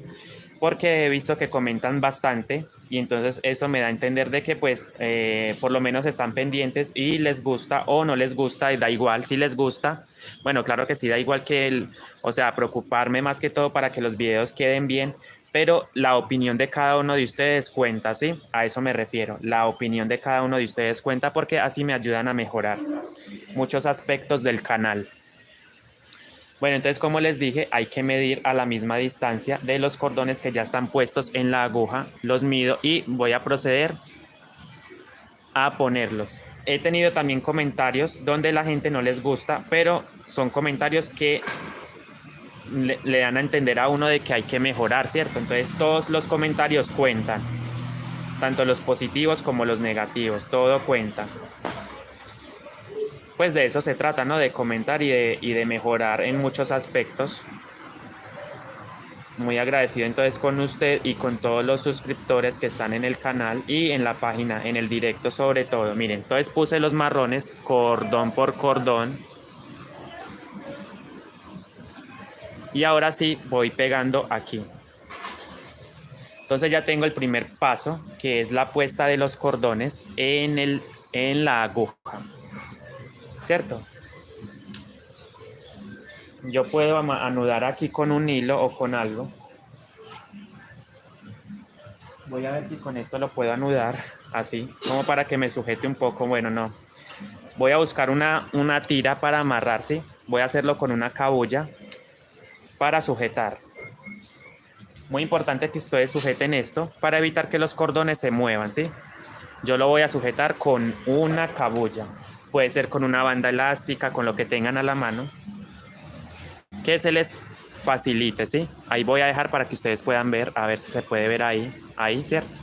porque he visto que comentan bastante y entonces eso me da a entender de que pues por lo menos están pendientes y les gusta o no les gusta, y da igual si les gusta. Bueno, claro que sí, da igual o sea, preocuparme más que todo para que los videos queden bien, pero la opinión de cada uno de ustedes cuenta, ¿sí? A eso me refiero. La opinión de cada uno de ustedes cuenta porque así me ayudan a mejorar muchos aspectos del canal. Bueno, entonces como les dije, hay que medir a la misma distancia de los cordones que ya están puestos en la aguja. Los mido y voy a proceder a ponerlos. He tenido también comentarios donde la gente no les gusta, pero son comentarios que le dan a entender a uno de que hay que mejorar, ¿cierto? Entonces todos los comentarios cuentan, tanto los positivos como los negativos, todo cuenta. Pues de eso se trata, ¿no? De comentar y de mejorar en muchos aspectos. Muy agradecido entonces con usted y con todos los suscriptores que están en el canal y en la página, en el directo sobre todo. Miren, entonces puse los marrones cordón por cordón. Y ahora sí voy pegando aquí. Entonces ya tengo el primer paso, que es la puesta de los cordones en la aguja. ¿Cierto? Yo puedo anudar aquí con un hilo o con algo. Voy a ver si con esto lo puedo anudar así, como para que me sujete un poco. Bueno, no. Voy a buscar una tira para amarrar, ¿sí? Voy a hacerlo con una cabulla para sujetar. Muy importante que ustedes sujeten esto para evitar que los cordones se muevan, ¿sí? Yo lo voy a sujetar con una cabulla. Puede ser con una banda elástica, con lo que tengan a la mano, que se les facilite, ¿sí? Ahí voy a dejar para que ustedes puedan ver, a ver si se puede ver ahí, ¿cierto?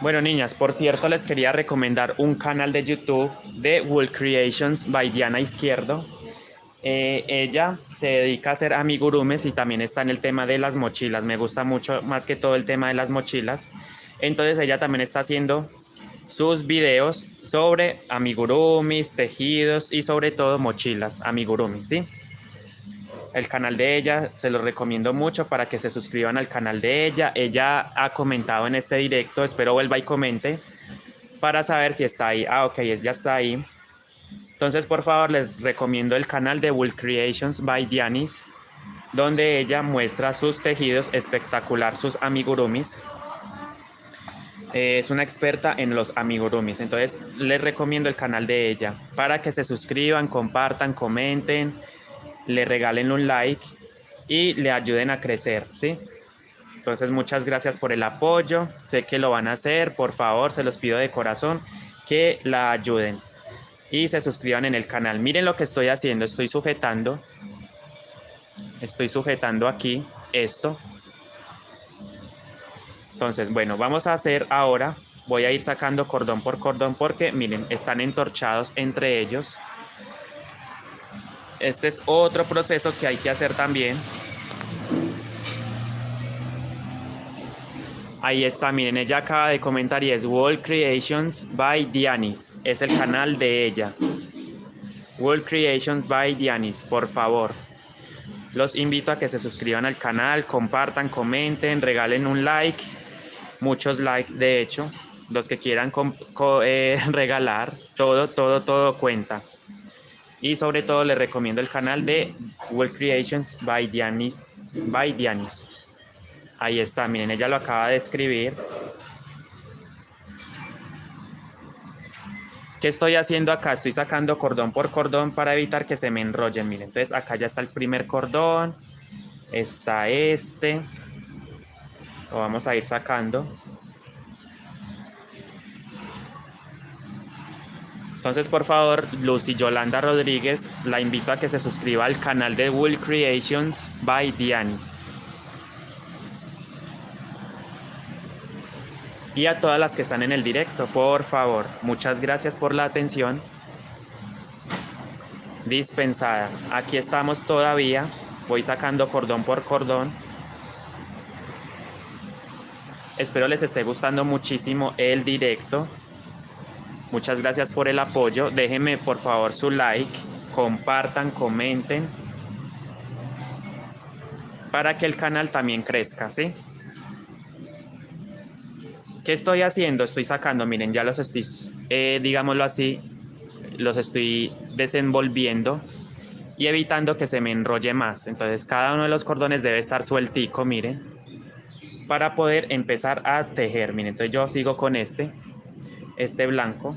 Bueno, niñas, por cierto, les quería recomendar un canal de YouTube de Wool Creations by Diana Izquierdo. Ella se dedica a hacer amigurumis y también está en el tema de las mochilas. Me gusta mucho más que todo el tema de las mochilas. Entonces ella también está haciendo sus videos sobre amigurumis, tejidos y sobre todo mochilas, amigurumis, ¿sí? El canal de ella se lo recomiendo mucho para que se suscriban al canal de ella. Ella ha comentado en este directo, espero vuelva y comente para saber si está ahí. Ah, ok, ya está ahí. Entonces, por favor, les recomiendo el canal de Wool Creations by Dianis, donde ella muestra sus tejidos espectacular, sus amigurumis. Es una experta en los amigurumis, entonces les recomiendo el canal de ella para que se suscriban, compartan, comenten, le regalen un like y le ayuden a crecer, ¿sí? Entonces muchas gracias por el apoyo, sé que lo van a hacer, por favor, se los pido de corazón que la ayuden y se suscriban en el canal. Miren lo que estoy haciendo, estoy sujetando aquí esto. Entonces, bueno, vamos a hacer ahora, voy a ir sacando cordón por cordón porque, miren, están entorchados entre ellos. Este es otro proceso que hay que hacer también. Ahí está, miren, ella acaba de comentar y es World Creations by Dianis. Es el canal de ella. World Creations by Dianis, por favor. Los invito a que se suscriban al canal, compartan, comenten, regalen un like. Muchos likes, de hecho. Los que quieran regalar, todo cuenta. Y sobre todo les recomiendo el canal de World Creations by Dianis. Ahí está, miren, ella lo acaba de escribir. ¿Qué estoy haciendo acá? Estoy sacando cordón por cordón para evitar que se me enrollen. Miren, entonces acá ya está el primer cordón. Está este. Lo vamos a ir sacando. Entonces, por favor, Lucy Yolanda Rodríguez, la invito a que se suscriba al canal de Wool Creations by Dianis. Y a todas las que están en el directo, por favor, muchas gracias por la atención dispensada. Aquí estamos todavía, voy sacando cordón por cordón. Espero les esté gustando muchísimo el directo. Muchas gracias por el apoyo. Déjenme por favor su like, compartan, comenten para que el canal también crezca, ¿sí? ¿Qué estoy haciendo? Estoy sacando, miren, ya los estoy, digámoslo así, los estoy desenvolviendo y evitando que se me enrolle más. Entonces cada uno de los cordones debe estar sueltico, miren, para poder empezar a tejer. Miren, entonces yo sigo con este blanco.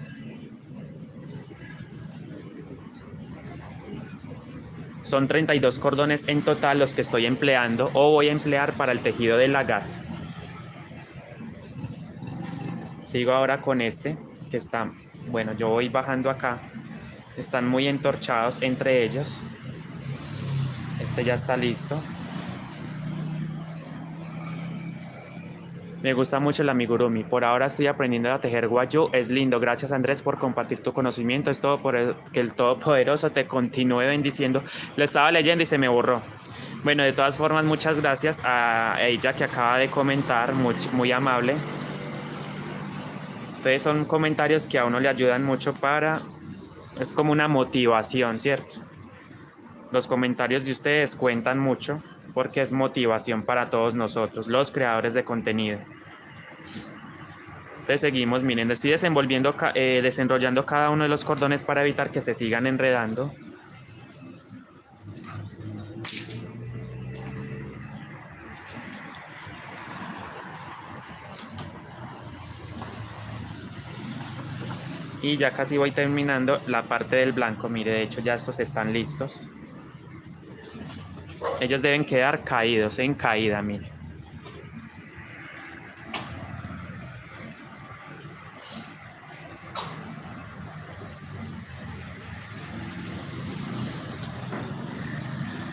Son 32 cordones en total los que estoy empleando o voy a emplear para el tejido de la gasa. Sigo ahora con este que está, bueno, yo voy bajando acá. Están muy entorchados entre ellos. Este ya está listo. Me gusta mucho el amigurumi. Por ahora estoy aprendiendo a tejer guayú. Es lindo. Gracias, Andrés, por compartir tu conocimiento. Es todo por que el Todopoderoso te continúe bendiciendo. Lo estaba leyendo y se me borró. Bueno, de todas formas, muchas gracias a ella que acaba de comentar. Muy amable. Entonces son comentarios que a uno le ayudan mucho para... Es como una motivación, ¿cierto? Los comentarios de ustedes cuentan mucho porque es motivación para todos nosotros, los creadores de contenido. Entonces seguimos, miren, estoy desenrollando cada uno de los cordones para evitar que se sigan enredando. Y ya casi voy terminando la parte del blanco. Mire, de hecho ya estos están listos. Ellos deben quedar caídos, en caída, mire.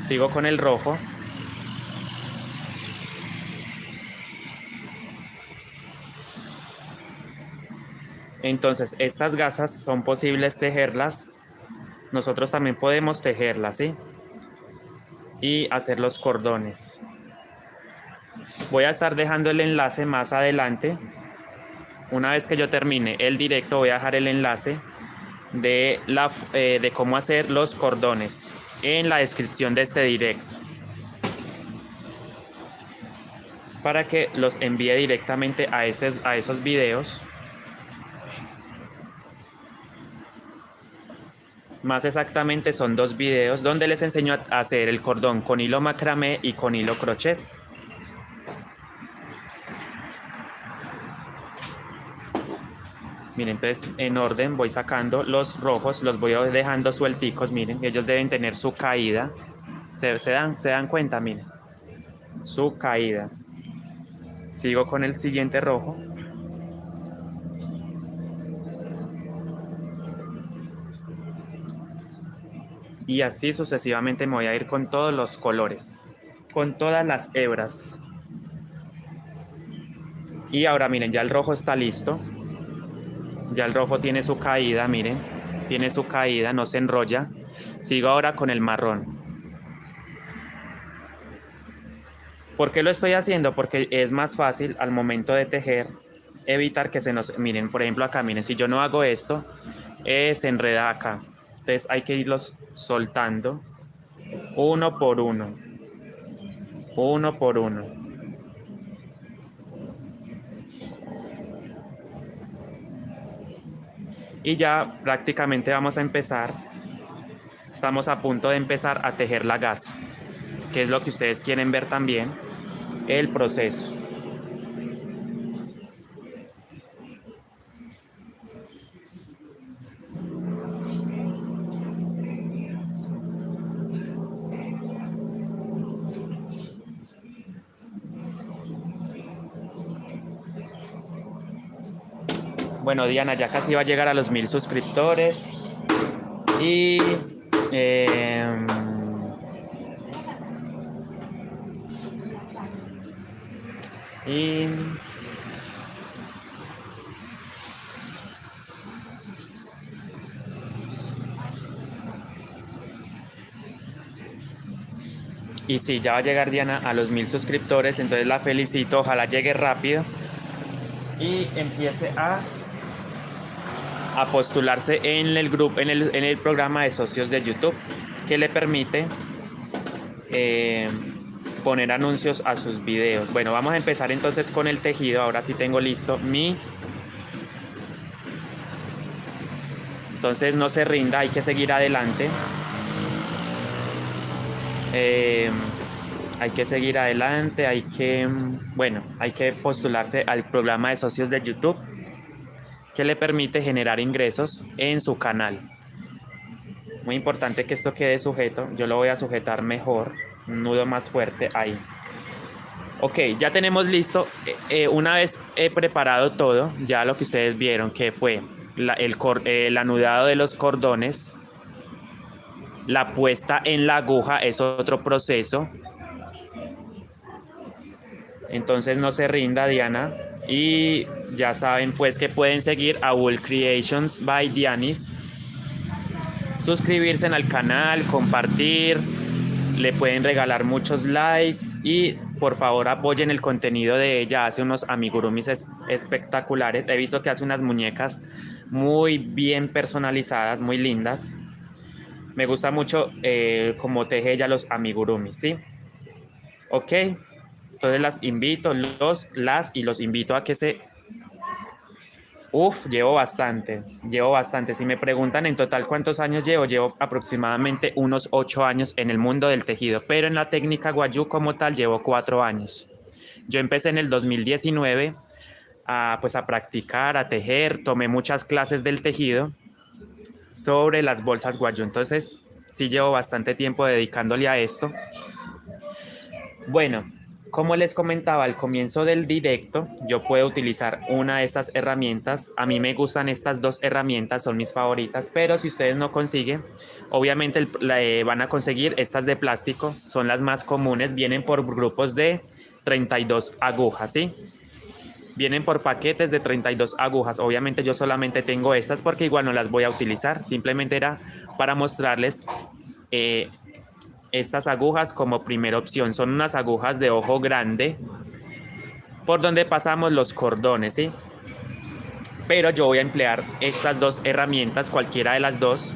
Sigo con el rojo. Entonces, estas gasas son posibles tejerlas. Nosotros también podemos tejerlas, ¿sí? Y hacer los cordones. Voy a estar dejando el enlace más adelante. Una vez que yo termine el directo, voy a dejar el enlace de cómo hacer los cordones en la descripción de este directo, para que los envíe directamente a esos videos. Más exactamente son 2 videos donde les enseño a hacer el cordón con hilo macramé y con hilo crochet. Miren, entonces en orden voy sacando los rojos, los voy dejando suelticos, miren, ellos deben tener su caída. Se dan cuenta, miren, su caída. Sigo con el siguiente rojo. Y así sucesivamente me voy a ir con todos los colores, con todas las hebras. Y ahora miren, ya el rojo está listo. Ya el rojo tiene su caída, miren. Tiene su caída, no se enrolla. Sigo ahora con el marrón. ¿Por qué lo estoy haciendo? Porque es más fácil al momento de tejer evitar que se nos... Miren, por ejemplo acá, miren, si yo no hago esto, se enreda acá. Entonces hay que irlos soltando uno por uno. Uno por uno. Y ya prácticamente vamos a empezar. Estamos a punto de empezar a tejer la gasa, que es lo que ustedes quieren ver también, el proceso. Bueno, Diana, ya casi va a llegar a los 1000 suscriptores. Y... y sí, ya va a llegar Diana a los 1000 suscriptores, entonces la felicito, ojalá llegue rápido y empiece a postularse en el grupo, en el programa de socios de YouTube, que le permite poner anuncios a sus videos. Bueno, vamos a empezar entonces con el tejido. Ahora sí tengo listo mi... Entonces no se rinda, hay que seguir adelante. Hay que seguir adelante, hay que postularse al programa de socios de YouTube, que le permite generar ingresos en su canal. Muy importante que esto quede sujeto. Yo lo voy a sujetar mejor, un nudo más fuerte ahí. Ok, ya tenemos listo. Una vez he preparado todo, ya lo que ustedes vieron, que fue el anudado de los cordones, la puesta en la aguja es otro proceso. Entonces no se rinda, Diana. Y ya saben pues que pueden seguir a Wool Creations by Dianis. Suscribirse al canal, compartir, le pueden regalar muchos likes y por favor apoyen el contenido de ella. Hace unos amigurumis espectaculares. He visto que hace unas muñecas muy bien personalizadas, muy lindas. Me gusta mucho cómo teje ella los amigurumis, ¿sí? Ok, entonces los invito a que se... llevo bastante. Si me preguntan en total cuántos años llevo aproximadamente unos 8 años en el mundo del tejido, pero en la técnica Guayú como tal llevo 4 años. Yo empecé en el 2019 a practicar, a tejer, tomé muchas clases del tejido sobre las bolsas Guayú, entonces sí llevo bastante tiempo dedicándole a esto. Bueno, como les comentaba al comienzo del directo, yo puedo utilizar una de estas herramientas. A mí me gustan estas dos herramientas, son mis favoritas, pero si ustedes no consiguen, obviamente van a conseguir estas de plástico, son las más comunes, vienen por grupos de 32 agujas, ¿sí? Vienen por paquetes de 32 agujas. Obviamente yo solamente tengo estas porque igual no las voy a utilizar, simplemente era para mostrarles estas agujas como primera opción. Son unas agujas de ojo grande por donde pasamos los cordones, ¿sí? Pero yo voy a emplear estas dos herramientas, cualquiera de las dos,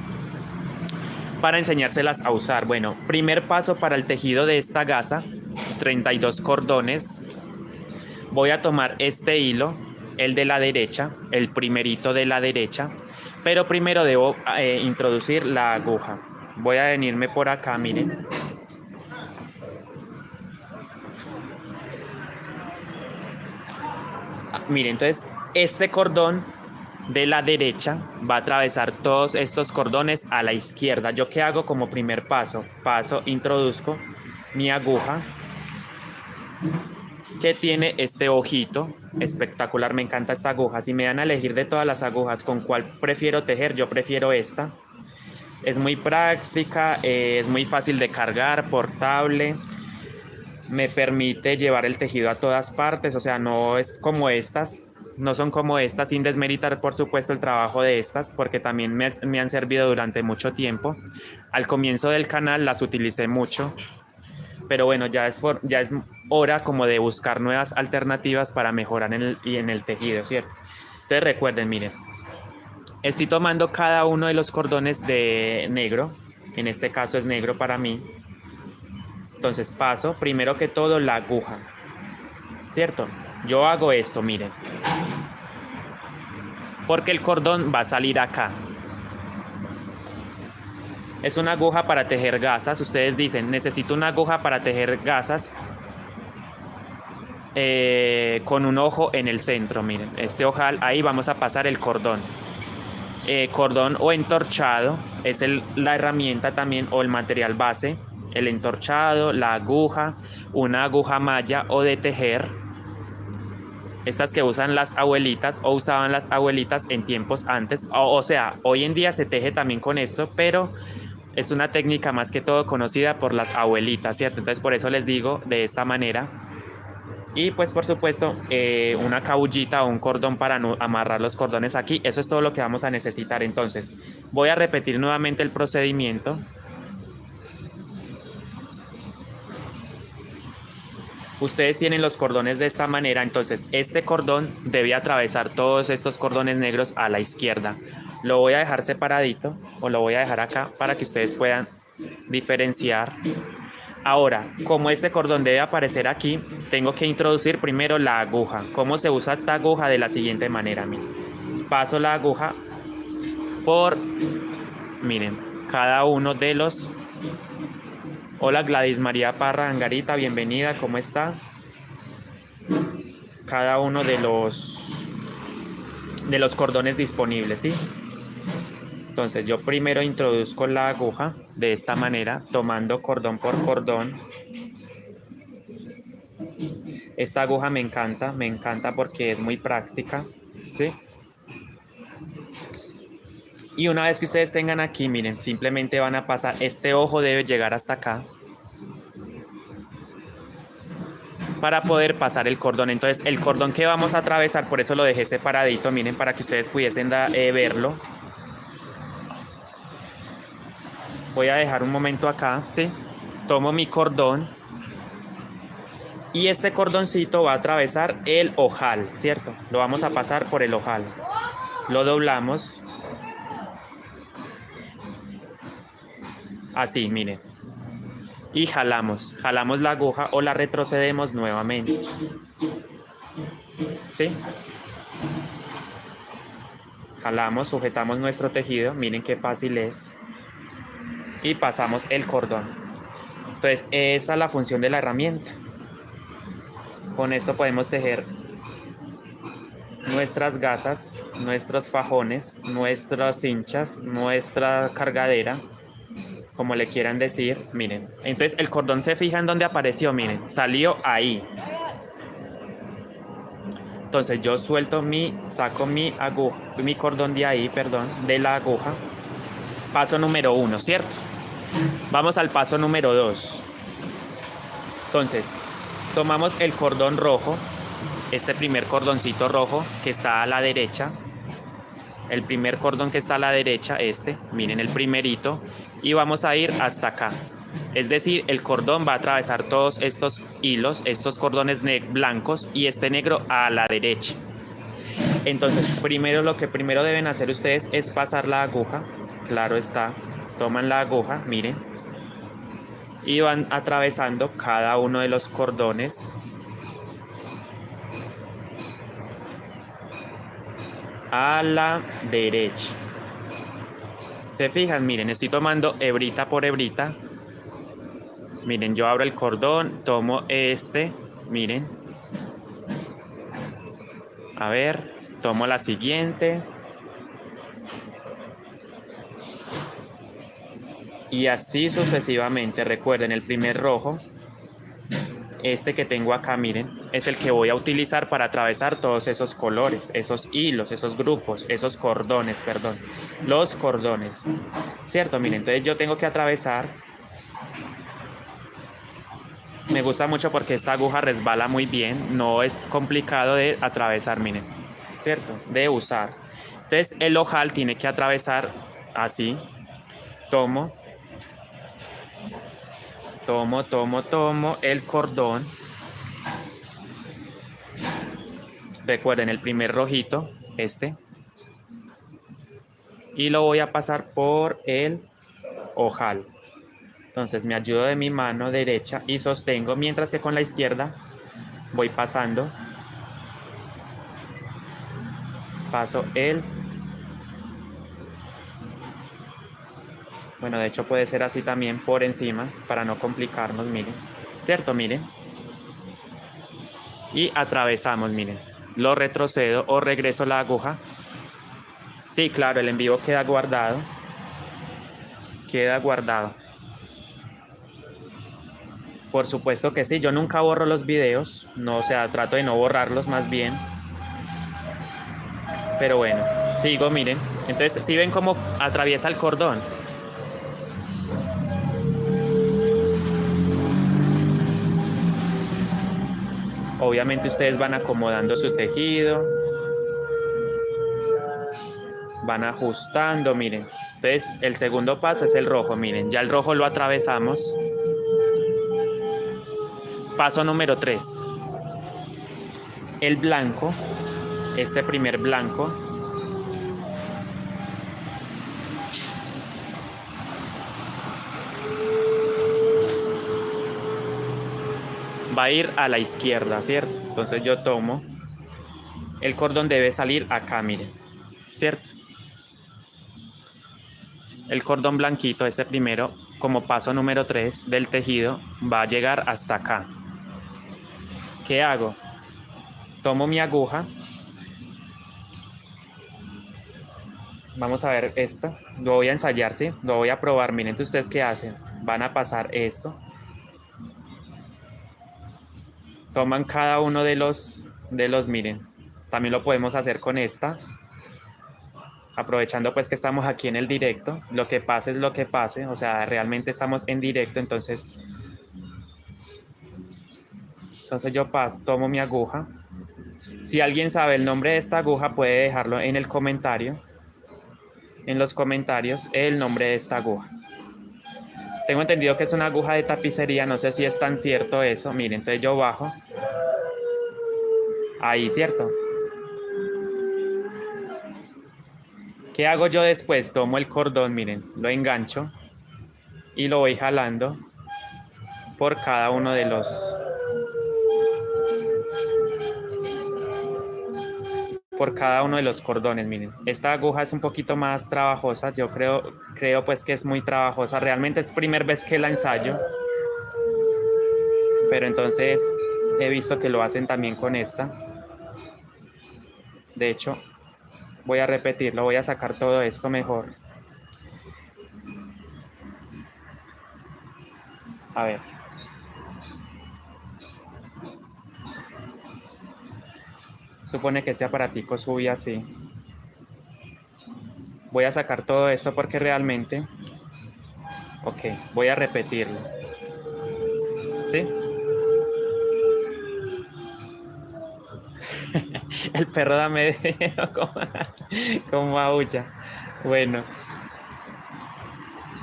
para enseñárselas a usar. Bueno, primer paso para el tejido de esta gasa, 32 cordones. Voy a tomar este hilo, el de la derecha, el primerito de la derecha, pero primero debo introducir la aguja. Voy a venirme por acá, miren. Miren, entonces este cordón de la derecha va a atravesar todos estos cordones a la izquierda. ¿Yo qué hago como primer paso? Introduzco mi aguja que tiene este ojito espectacular. Me encanta esta aguja. Si me dan a elegir de todas las agujas con cuál prefiero tejer, yo prefiero esta. Es muy práctica, es muy fácil de cargar, portable. Me permite llevar el tejido a todas partes, o sea, no es como estas, no son como estas, sin desmeritar, por supuesto, el trabajo de estas, porque también me han servido durante mucho tiempo. Al comienzo del canal las utilicé mucho, pero bueno, ya es hora como de buscar nuevas alternativas para mejorar en el tejido, ¿cierto? Entonces recuerden, miren, estoy tomando cada uno de los cordones de negro, en este caso es negro para mí. Entonces paso primero que todo la aguja, ¿cierto? Yo hago esto, miren, porque el cordón va a salir acá. Es una aguja para tejer gasas. Ustedes dicen, necesito una aguja para tejer gasas con un ojo en el centro. Miren, este ojal, ahí vamos a pasar el cordón. Cordón o entorchado es la herramienta también o el material base. El entorchado, la aguja, una aguja malla o de tejer. Estas que usan las abuelitas o usaban las abuelitas en tiempos antes. O sea, hoy en día se teje también con esto, pero es una técnica más que todo conocida por las abuelitas, ¿cierto? Entonces por eso les digo de esta manera. Y pues por supuesto una cabullita o un cordón para amarrar los cordones aquí. Eso es todo lo que vamos a necesitar. Entonces voy a repetir nuevamente el procedimiento. Ustedes tienen los cordones de esta manera, entonces este cordón debe atravesar todos estos cordones negros a la izquierda. Lo voy a dejar separadito o lo voy a dejar acá para que ustedes puedan diferenciar. Ahora, como este cordón debe aparecer aquí, tengo que introducir primero la aguja. ¿Cómo se usa esta aguja? De la siguiente manera, miren. Paso la aguja por, miren, cada uno de los... Hola Gladys María Parra Angarita, bienvenida, ¿cómo está? Cada uno de los cordones disponibles, ¿sí? Entonces yo primero introduzco la aguja de esta manera, tomando cordón por cordón. Esta aguja me encanta porque es muy práctica, ¿sí? Y una vez que ustedes tengan aquí, miren, simplemente van a pasar, este ojo debe llegar hasta acá para poder pasar el cordón. Entonces el cordón que vamos a atravesar, por eso lo dejé separadito, miren, para que ustedes pudiesen verlo. Voy a dejar un momento acá, ¿sí? Tomo mi cordón y este cordoncito va a atravesar el ojal, ¿cierto? Lo vamos a pasar por el ojal. Lo doblamos. Así, miren. Y jalamos la aguja o la retrocedemos nuevamente. ¿Sí? Jalamos, sujetamos nuestro tejido. Miren qué fácil es. Y pasamos el cordón. Entonces, esa es la función de la herramienta. Con esto podemos tejer nuestras gasas, nuestros fajones, nuestras cinchas, nuestra cargadera, como le quieran decir, miren. Entonces el cordón se fija en donde apareció, miren, salió ahí. Entonces yo saco mi cordón de ahí, perdón, de la aguja. Paso número 1, ¿cierto? Vamos al paso número 2. Entonces, tomamos el cordón rojo, este primer cordoncito rojo que está a la derecha. El primer cordón que está a la derecha, miren el primerito, y vamos a ir hasta acá. Es decir, el cordón va a atravesar todos estos hilos, estos cordones blancos y este negro a la derecha. Entonces, lo que primero deben hacer ustedes es pasar la aguja, claro está, toman la aguja, miren, y van atravesando cada uno de los cordones a la derecha. Se fijan, miren, estoy tomando hebrita por hebrita. Miren, yo abro el cordón, tomo miren. A ver, tomo la siguiente. Y así sucesivamente. Recuerden, el primer rojo, este que tengo acá, miren, es el que voy a utilizar para atravesar todos esos colores, esos hilos, esos grupos, esos cordones, perdón, los cordones, ¿cierto? Miren, entonces yo tengo que atravesar. Me gusta mucho porque esta aguja resbala muy bien, no es complicado de atravesar, miren, ¿cierto? De usar. Entonces el ojal tiene que atravesar así, tomo, tomo el cordón. Recuerden el primer rojito, este, y lo voy a pasar por el ojal. Entonces me ayudo de mi mano derecha y sostengo, mientras que con la izquierda voy pasando, paso el, bueno, de hecho puede ser así también por encima para no complicarnos, miren, ¿cierto? Miren, y atravesamos, miren, lo retrocedo o regreso la aguja. Sí, claro, el en vivo queda guardado, queda guardado. Por supuesto que sí, yo nunca borro los videos, no, o sea, trato de no borrarlos más bien. Pero bueno, sigo, miren. Entonces, si ven cómo atraviesa el cordón. Obviamente ustedes van acomodando su tejido, van ajustando, miren. Entonces, el segundo paso es el rojo, miren. Ya el rojo lo atravesamos. Paso número 3. El blanco, este primer blanco, va a ir a la izquierda, ¿cierto? Entonces yo tomo, el cordón debe salir acá, miren, ¿cierto? El cordón blanquito, este primero, como paso número 3 del tejido, va a llegar hasta acá. ¿Qué hago? Tomo mi aguja. Vamos a ver esto. Lo voy a ensayar, ¿sí? Lo voy a probar. Miren ustedes qué hacen. Van a pasar esto. Toman cada uno miren. También lo podemos hacer con esta. Aprovechando pues que estamos aquí en el directo. Lo que pase es lo que pase. O sea, realmente estamos en directo. Entonces yo tomo mi aguja. Si alguien sabe el nombre de esta aguja, puede dejarlo en el comentario. En los comentarios, el nombre de esta aguja. Tengo entendido que es una aguja de tapicería, no sé si es tan cierto eso. Miren, entonces yo bajo. Ahí, ¿cierto? ¿Qué hago yo después? Tomo el cordón, miren, lo engancho y lo voy jalando por cada uno de los cordones, miren. Esta aguja es un poquito más trabajosa, yo creo pues que es muy trabajosa. Realmente es primera vez que la ensayo, pero entonces he visto que lo hacen también con esta. De hecho, voy a repetirlo, voy a sacar todo esto mejor. A ver. Supone que este aparatico sube así. Voy a sacar todo esto porque realmente... Ok, voy a repetirlo. ¿Sí? El perro dame dedo como aúlla. Bueno,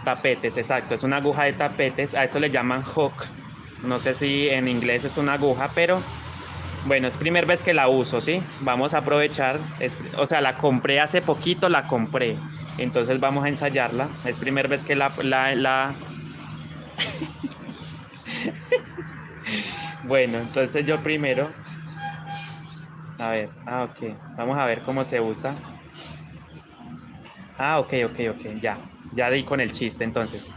tapetes, exacto. Es una aguja de tapetes. A esto le llaman hook. No sé si en inglés es una aguja, pero bueno, es primera vez que la uso, ¿sí? Vamos a aprovechar. O sea, la compré hace poquito, la compré. Entonces vamos a ensayarla. Es primera vez que la... Bueno, entonces yo primero... A ver, ok. Vamos a ver cómo se usa. Ok, ya. Ya di con el chiste, entonces.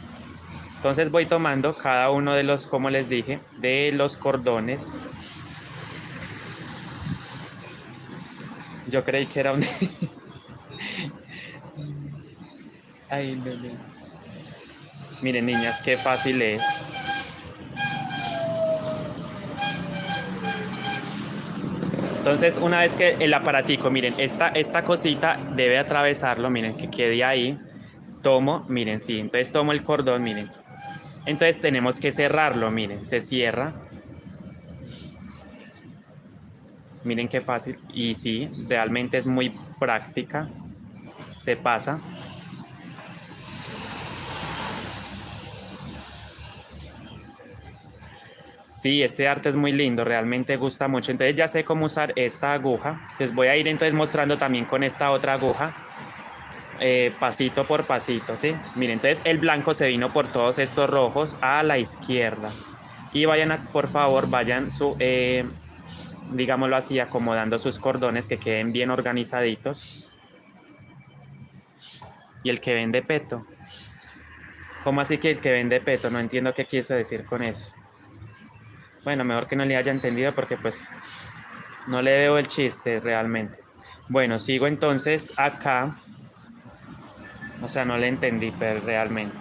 Entonces voy tomando cada uno de los, como les dije, de los cordones. Yo creí que era un... Ay, no. Miren, niñas, qué fácil es. Entonces, una vez que el aparatico, miren, esta cosita debe atravesarlo, miren, que quede ahí. Tomo, miren, sí, entonces tomo el cordón, miren. Entonces tenemos que cerrarlo, miren, se cierra. Miren qué fácil. Y sí, realmente es muy práctica. Se pasa. Sí, este arte es muy lindo, realmente gusta mucho. Entonces ya sé cómo usar esta aguja. Les voy a ir entonces mostrando también con esta otra aguja, pasito por pasito, ¿sí? Miren, entonces el blanco se vino por todos estos rojos a la izquierda. Y vayan, por favor, vayan digámoslo así, acomodando sus cordones que queden bien organizaditos. Y el que vende peto. ¿Cómo así que el que vende peto? No entiendo qué quiso decir con eso. Bueno, mejor que no le haya entendido porque pues no le veo el chiste realmente. Bueno, sigo entonces acá. O sea, no le entendí pero realmente.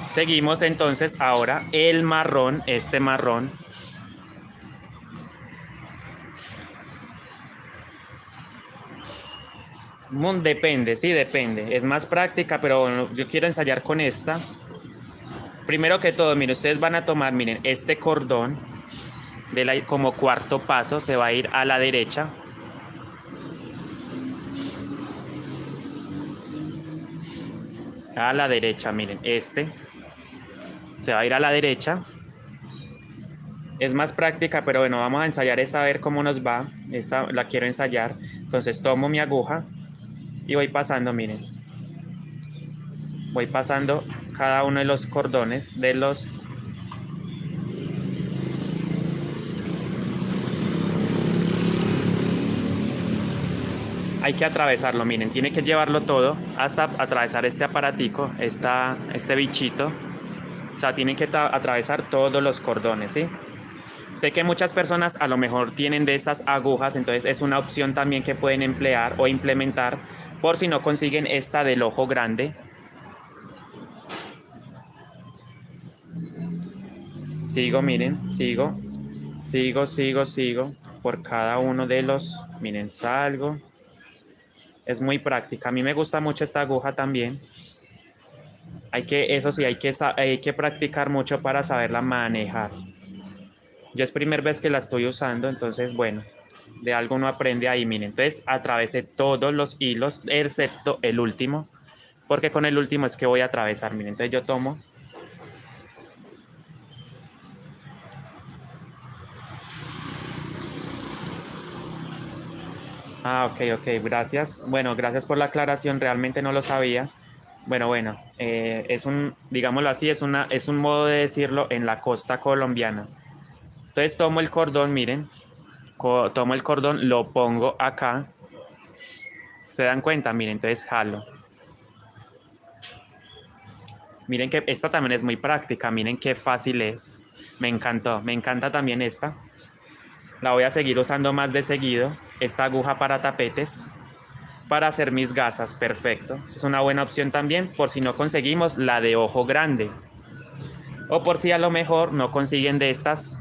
Seguimos entonces ahora el marrón, este marrón. Depende, sí, depende. Es más práctica, pero bueno, yo quiero ensayar con esta. Primero que todo, miren, ustedes van a tomar, miren, este cordón como cuarto paso, se va a ir a la derecha. A la derecha, miren, este se va a ir a la derecha. Es más práctica, pero bueno, vamos a ensayar esta a ver cómo nos va. Esta la quiero ensayar. Entonces tomo mi aguja y voy pasando, miren. Voy pasando cada uno de los cordones de los... Hay que atravesarlo, miren, tiene que llevarlo todo hasta atravesar este aparatico, este bichito. O sea, tienen que atravesar todos los cordones, ¿sí? Sé que muchas personas a lo mejor tienen de estas agujas, entonces es una opción también que pueden emplear o implementar por si no consiguen esta del ojo grande. Sigo, miren, sigo por cada uno de los, miren, salgo. Es muy práctica, a mí me gusta mucho esta aguja también. Eso sí, hay que practicar mucho para saberla manejar. Yo es primera vez que la estoy usando, entonces, bueno, de algo uno aprende ahí, miren. Entonces, atravesé todos los hilos, excepto el último, porque con el último es que voy a atravesar, miren. Entonces, yo tomo. Ok, gracias. Bueno, gracias por la aclaración, realmente no lo sabía. Bueno, es digámoslo así, es un modo de decirlo en la costa colombiana. Entonces, tomo el cordón, miren. Tomo el cordón, lo pongo acá. ¿Se dan cuenta? Miren, entonces jalo. Miren que esta también es muy práctica. Miren qué fácil es. Me encantó. Me encanta también esta. La voy a seguir usando más de seguido. Esta aguja para tapetes. Para hacer mis gasas. Perfecto. Es una buena opción también por si no conseguimos la de ojo grande. O por si a lo mejor no consiguen de estas.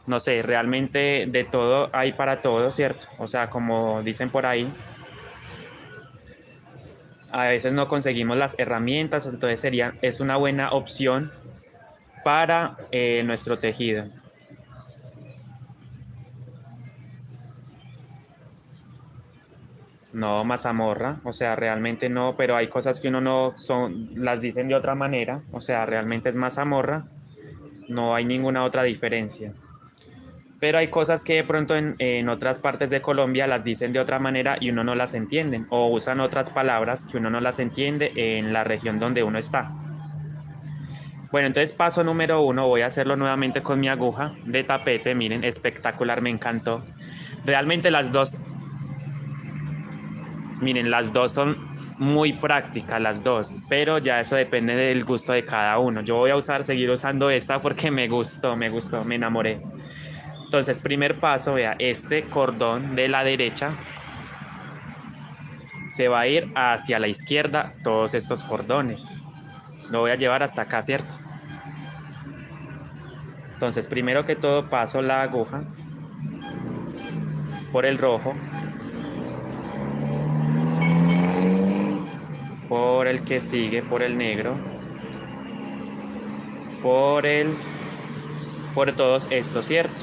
No sé, realmente de todo hay para todo, ¿cierto? O sea, como dicen por ahí, a veces no conseguimos las herramientas, entonces es una buena opción para nuestro tejido. No, mazamorra, o sea, realmente no, pero hay cosas que uno no las dicen de otra manera, o sea, realmente es mazamorra, no hay ninguna otra diferencia. Pero hay cosas que de pronto en otras partes de Colombia las dicen de otra manera y uno no las entiende, o usan otras palabras que uno no las entiende en la región donde uno está. Bueno, entonces paso número 1, voy a hacerlo nuevamente con mi aguja de tapete, miren, espectacular, me encantó. Realmente las dos, miren, las dos son muy prácticas, las dos, pero ya eso depende del gusto de cada uno. Yo voy a seguir usando esta porque me gustó, me enamoré. Entonces, primer paso, vea, este cordón de la derecha se va a ir hacia la izquierda, todos estos cordones. Lo voy a llevar hasta acá, ¿cierto? Entonces, primero que todo paso la aguja por el rojo, por el que sigue, por el negro, por todos estos, ¿cierto?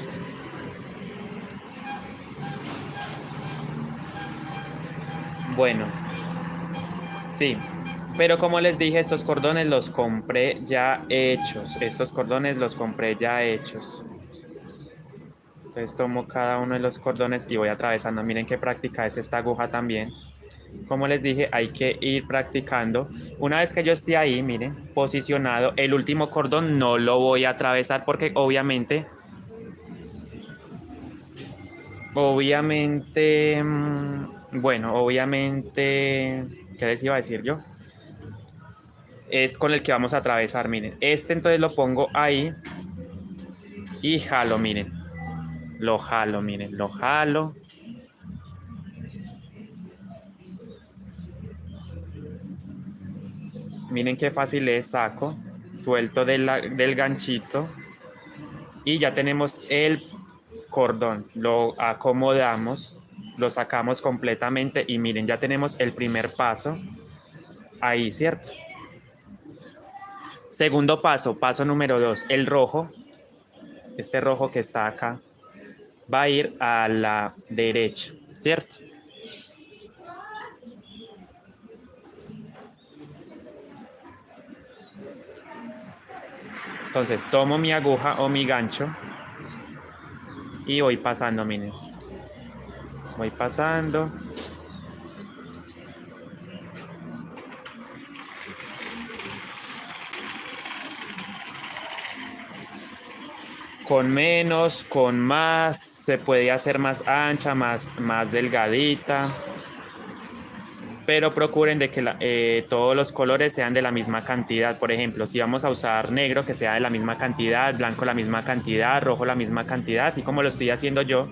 Bueno, sí, pero como les dije, estos cordones los compré ya hechos. Estos cordones los compré ya hechos. Entonces tomo cada uno de los cordones y voy atravesando. Miren qué práctica es esta aguja también. Como les dije, hay que ir practicando. Una vez que yo esté ahí, miren, posicionado, el último cordón no lo voy a atravesar porque obviamente, ¿qué les iba a decir yo? Es con el que vamos a atravesar, miren. Este entonces lo pongo ahí y jalo, miren. Lo jalo, miren, lo jalo. Miren qué fácil es, saco, suelto del ganchito y ya tenemos el cordón. Lo acomodamos, lo sacamos completamente y miren, ya tenemos el primer paso ahí, ¿cierto? Segundo paso, paso número 2, el rojo, este rojo que está acá, va a ir a la derecha, ¿cierto? Entonces tomo mi aguja o mi gancho y voy pasando, miren. Voy pasando. Con menos, con más, se puede hacer más ancha, más delgadita. Pero procuren de que todos los colores sean de la misma cantidad. Por ejemplo, si vamos a usar negro, que sea de la misma cantidad, blanco la misma cantidad, rojo la misma cantidad, así como lo estoy haciendo yo,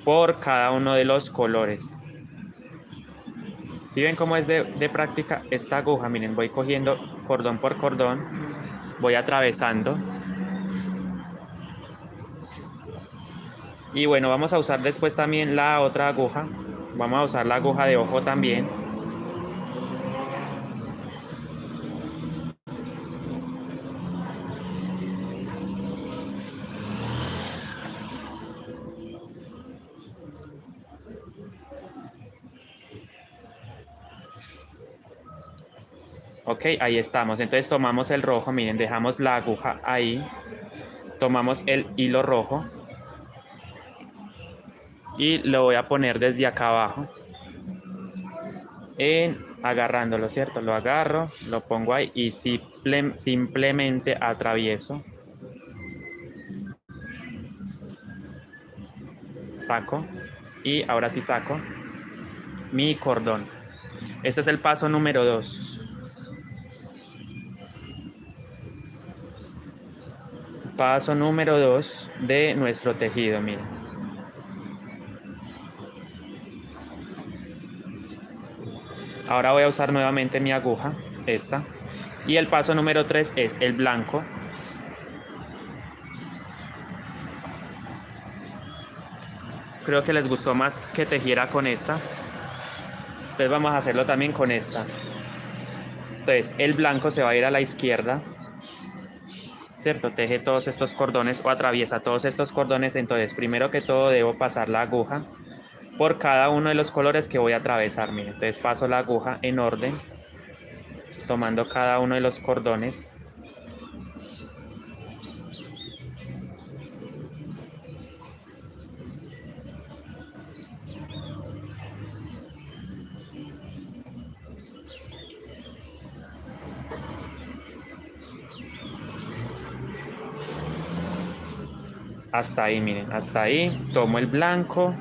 por cada uno de los colores. Si ven cómo es de práctica esta aguja, miren, voy cogiendo cordón por cordón, voy atravesando. Y bueno, vamos a usar después también la otra aguja. Vamos a usar la aguja de ojo también. Ok, ahí estamos. Entonces tomamos el rojo, miren, dejamos la aguja ahí. Tomamos el hilo rojo y lo voy a poner desde acá abajo. Agarrándolo, ¿cierto? Lo agarro, lo pongo ahí y simplemente atravieso. Saco y ahora sí saco mi cordón. Este es el paso número 2. Paso número 2 de nuestro tejido, miren. Ahora voy a usar nuevamente mi aguja, esta. Y el paso número 3 es el blanco. Creo que les gustó más que tejiera con esta. Entonces vamos a hacerlo también con esta. Entonces el blanco se va a ir a la izquierda, ¿cierto? Teje todos estos cordones o atraviesa todos estos cordones. Entonces primero que todo debo pasar la aguja por cada uno de los colores que voy a atravesar. Miren, entonces paso la aguja en orden, tomando cada uno de los cordones. Hasta ahí, miren, hasta ahí. Tomo el blanco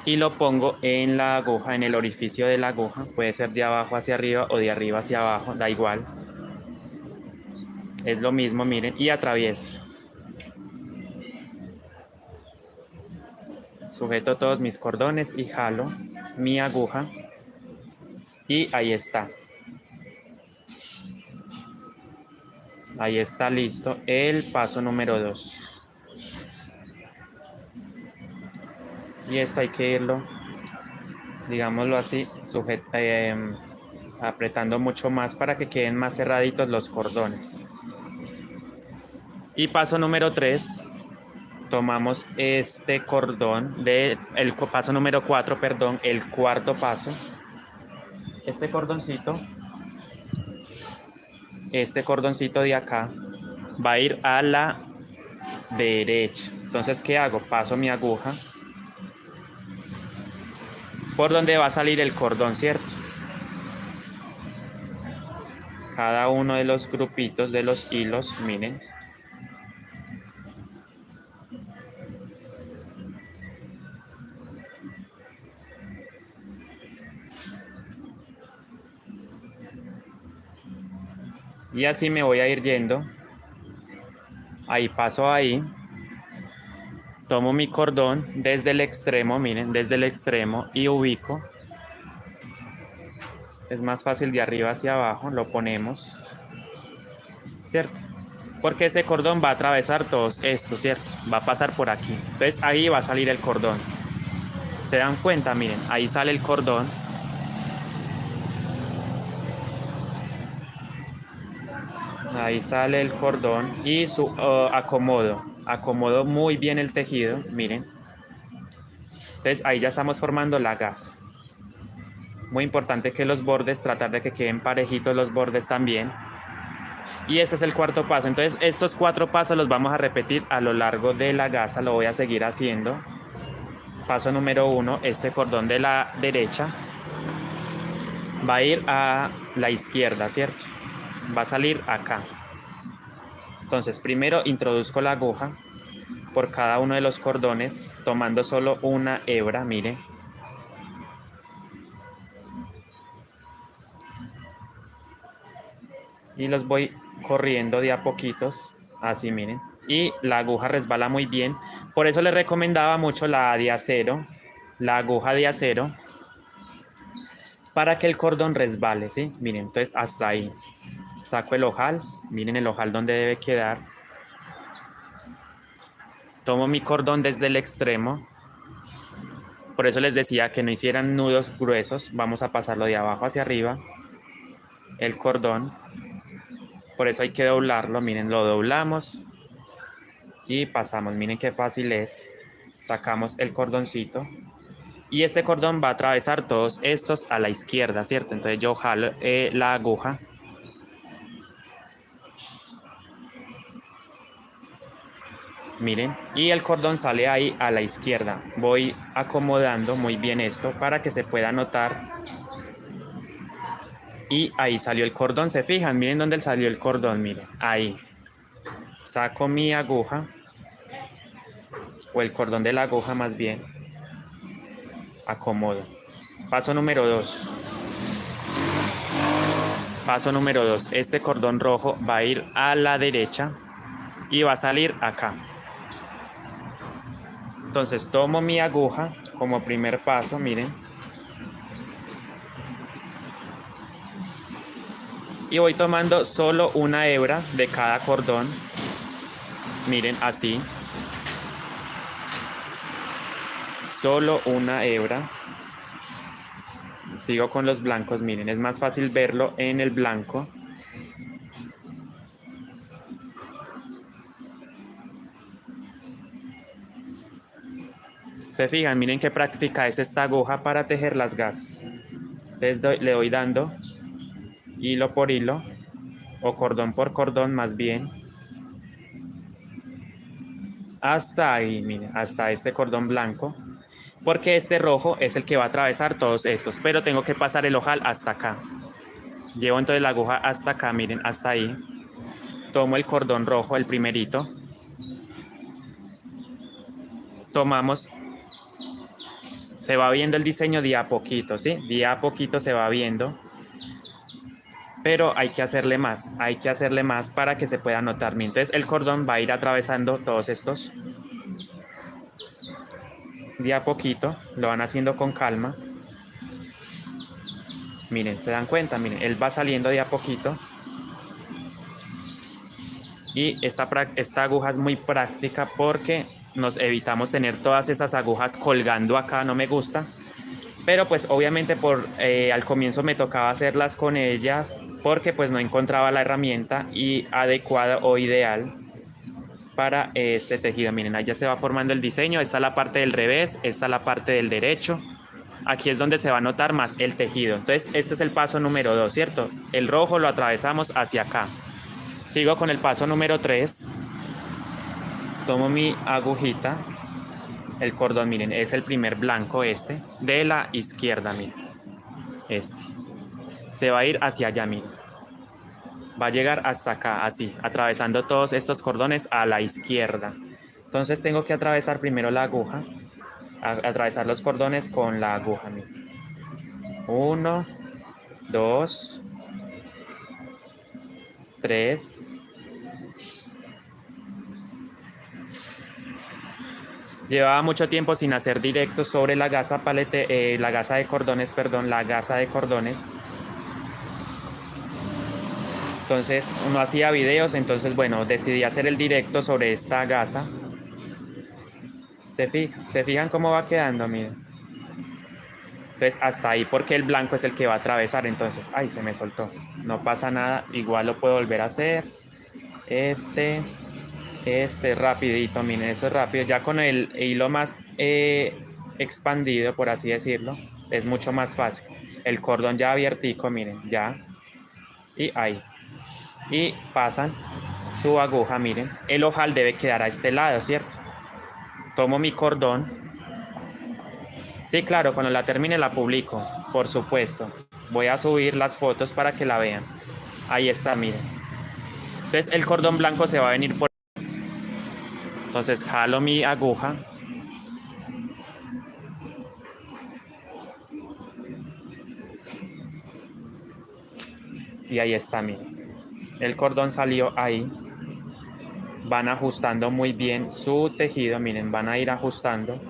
y lo pongo en la aguja, en el orificio de la aguja. Puede ser de abajo hacia arriba o de arriba hacia abajo, da igual. Es lo mismo, miren, y atravieso. Sujeto todos mis cordones y jalo mi aguja. Y ahí está. Ahí está listo el paso número 2. Y esto hay que irlo, digámoslo así, apretando mucho más para que queden más cerraditos los cordones. Y paso número 3, tomamos este cordón, paso número 4, perdón, el cuarto paso. Este cordoncito de acá va a ir a la derecha. Entonces, ¿qué hago? Paso mi aguja por donde va a salir el cordón, ¿cierto? Cada uno de los grupitos de los hilos, miren. Y así me voy a ir yendo. Ahí paso ahí. Tomo mi cordón desde el extremo, miren, desde el extremo y ubico. Es más fácil de arriba hacia abajo, lo ponemos, ¿cierto? Porque ese cordón va a atravesar todos estos, ¿cierto? Va a pasar por aquí. Entonces ahí va a salir el cordón. ¿Se dan cuenta? Miren, ahí sale el cordón. Ahí sale el cordón y acomodo muy bien el tejido, miren. Entonces ahí ya estamos formando la gasa. Muy importante que los bordes, tratar de que queden parejitos los bordes también. Y este es el cuarto paso. Entonces estos 4 pasos los vamos a repetir a lo largo de la gasa. Lo voy a seguir haciendo. Paso número 1, este cordón de la derecha va a ir a la izquierda, ¿cierto? Va a salir acá. Entonces primero introduzco la aguja por cada uno de los cordones, tomando solo una hebra, mire. Y los voy corriendo de a poquitos, así miren. Y la aguja resbala muy bien. Por eso les recomendaba mucho la de acero, la aguja de acero, para que el cordón resbale, ¿sí? Miren, entonces hasta ahí. Saco el ojal, miren el ojal donde debe quedar. Tomo mi cordón desde el extremo. Por eso les decía que no hicieran nudos gruesos. Vamos a pasarlo de abajo hacia arriba. El cordón. Por eso hay que doblarlo. Miren, lo doblamos. Y pasamos. Miren qué fácil es. Sacamos el cordoncito. Y este cordón va a atravesar todos estos a la izquierda, ¿cierto? Entonces yo jalo la aguja. Miren, y el cordón sale ahí a la izquierda. Voy acomodando muy bien esto para que se pueda notar. Y ahí salió el cordón, ¿se fijan? Miren dónde salió el cordón, miren, ahí. Saco mi aguja, o el cordón de la aguja más bien. Acomodo. Paso número 2. Paso número 2. Este cordón rojo va a ir a la derecha y va a salir acá. Entonces tomo mi aguja como primer paso, miren. Y voy tomando solo una hebra de cada cordón. Miren, así. Solo una hebra. Sigo con los blancos, miren, es más fácil verlo en el blanco. Se fijan, miren qué práctica es esta aguja para tejer las gasas. Entonces le voy dando hilo por hilo, o cordón por cordón más bien. Hasta ahí, miren, hasta este cordón blanco. Porque este rojo es el que va a atravesar todos estos, pero tengo que pasar el ojal hasta acá. Llevo entonces la aguja hasta acá, miren, hasta ahí. Tomo el cordón rojo, el primerito. Tomamos, se va viendo el diseño de a poquito, ¿sí? De a poquito se va viendo. pero hay que hacerle más para que se pueda notar bien. Entonces el cordón va a ir atravesando todos estos de a poquito, lo van haciendo con calma. Miren, se dan cuenta, miren, él va saliendo de a poquito. Y esta aguja es muy práctica porque nos evitamos tener todas esas agujas colgando acá, no me gusta. Pero pues obviamente al comienzo me tocaba hacerlas con ellas porque pues no encontraba la herramienta adecuada o ideal para este tejido. Miren, ahí ya se va formando el diseño. Esta es la parte del revés, esta es la parte del derecho. Aquí es donde se va a notar más el tejido. Entonces este es el paso número 2, ¿cierto? El rojo lo atravesamos hacia acá. Sigo con el paso número 3. Tomo mi agujita. El cordón, miren, es el primer blanco de la izquierda, miren. Se va a ir hacia allá, miren. Va a llegar hasta acá, así, atravesando todos estos cordones a la izquierda. Entonces tengo que atravesar primero la aguja. Atravesar los cordones con la aguja, miren. 1, 2, 3. Llevaba mucho tiempo sin hacer directos sobre la gasa la gasa de cordones, perdón, la gasa de cordones. Entonces no hacía videos, entonces bueno, decidí hacer el directo sobre esta gasa. ¿Se fijan cómo va quedando? Miren. Entonces hasta ahí, porque el blanco es el que va a atravesar, entonces, ay, se me soltó. No pasa nada, igual lo puedo volver a hacer. Rapidito, miren, eso es rápido. Ya con el hilo más expandido, por así decirlo, es mucho más fácil. El cordón ya abiertico, miren, ya. Y ahí. Y pasan su aguja, miren. El ojal debe quedar a este lado, ¿cierto? Tomo mi cordón. Sí, claro, cuando la termine la publico, por supuesto. Voy a subir las fotos para que la vean. Ahí está, miren. Entonces el cordón blanco se va a venir por... Entonces jalo mi aguja. Y ahí está, miren. El cordón salió ahí. Van ajustando muy bien su tejido, miren, van a ir ajustando.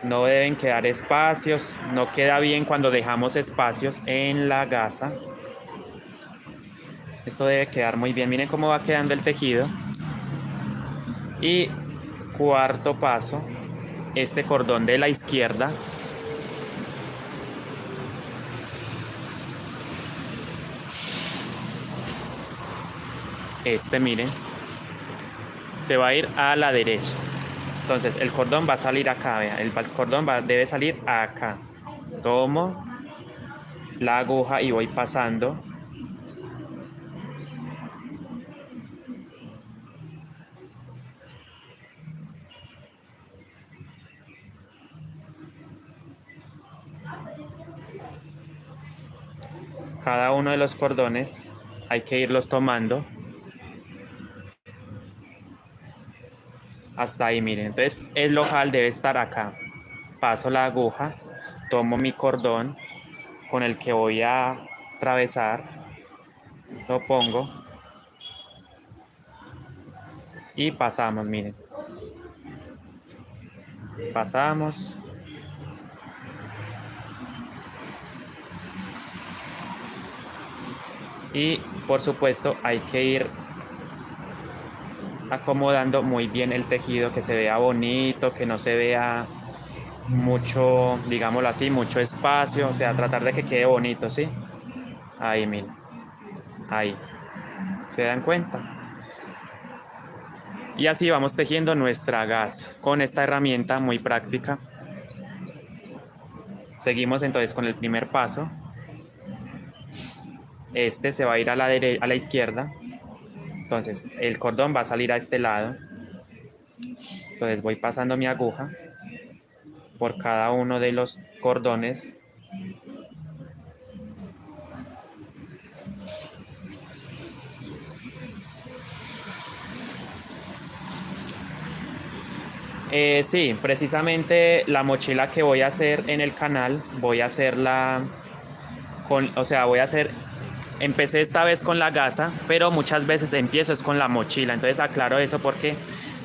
No deben quedar espacios, no queda bien cuando dejamos espacios en la gasa. Esto debe quedar muy bien, miren cómo va quedando el tejido. Y cuarto paso, este cordón de la izquierda. Miren, se va a ir a la derecha. Entonces el cordón va a salir acá, vean, el cordón debe salir acá. Tomo la aguja y voy pasando. Cada uno de los cordones hay que irlos tomando. Hasta ahí, miren. Entonces el ojal debe estar acá. Paso la aguja, tomo mi cordón con el que voy a atravesar, lo pongo y pasamos, miren. Pasamos. Y por supuesto hay que ir acomodando muy bien el tejido, que se vea bonito, que no se vea mucho, digámoslo así, mucho espacio, o sea, tratar de que quede bonito, ¿sí? Ahí, miren, ahí, ¿se dan cuenta? Y así vamos tejiendo nuestra gasa con esta herramienta muy práctica. Seguimos entonces con el primer paso. Se va a ir a la izquierda. Entonces el cordón va a salir a este lado. Entonces voy pasando mi aguja por cada uno de los cordones. Sí, precisamente la mochila que voy a hacer en el canal, voy a hacerla o sea, empecé esta vez con la gasa, pero muchas veces empiezo es con la mochila. Entonces aclaro eso porque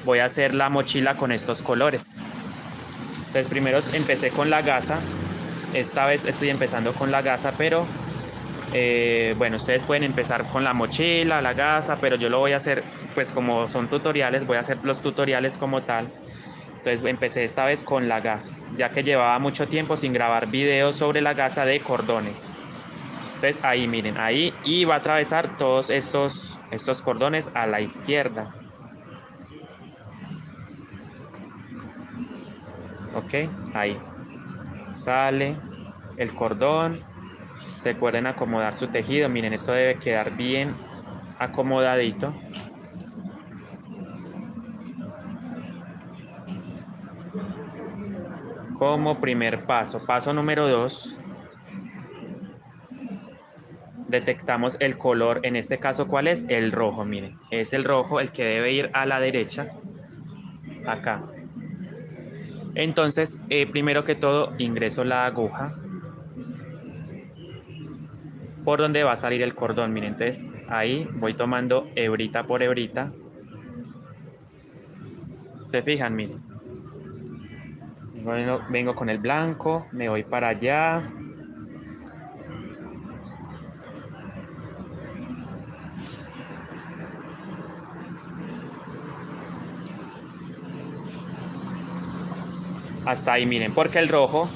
voy a hacer la mochila con estos colores. Entonces primero empecé con la gasa. Esta vez estoy empezando con la gasa, pero bueno, ustedes pueden empezar con la mochila, la gasa, pero yo lo voy a hacer, pues como son tutoriales, voy a hacer los tutoriales como tal. Entonces empecé esta vez con la gasa, ya que llevaba mucho tiempo sin grabar videos sobre la gasa de cordones. Entonces ahí miren, ahí, y va a atravesar todos estos cordones a la izquierda. Ok, ahí. Sale el cordón. Recuerden acomodar su tejido. Miren, esto debe quedar bien acomodadito. Como primer paso. Paso número 2. Detectamos el color. En este caso, ¿cuál es? El rojo, miren. Es el rojo el que debe ir a la derecha. Acá. Entonces, primero que todo, ingreso la aguja por donde va a salir el cordón. Miren, entonces ahí voy tomando hebrita por hebrita. Se fijan, miren. Vengo con el blanco, me voy para allá. Hasta ahí, miren, porque el rojo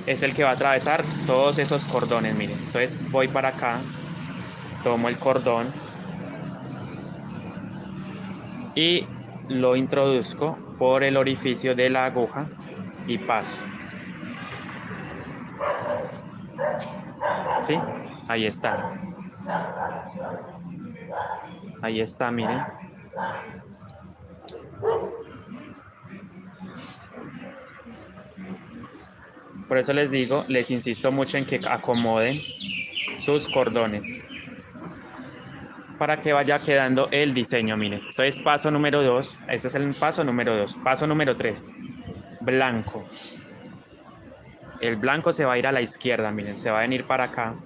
es el que va a atravesar todos esos cordones, miren. Entonces voy para acá, tomo el cordón y lo introduzco por el orificio de la aguja y paso. ¿Sí? Ahí está. Ahí está, miren. Por eso les digo, les insisto mucho en que acomoden sus cordones para que vaya quedando el diseño, miren. Entonces, paso número 2, este es el paso número 2. Paso número 3, blanco. El blanco se va a ir a la izquierda, miren, se va a venir para acá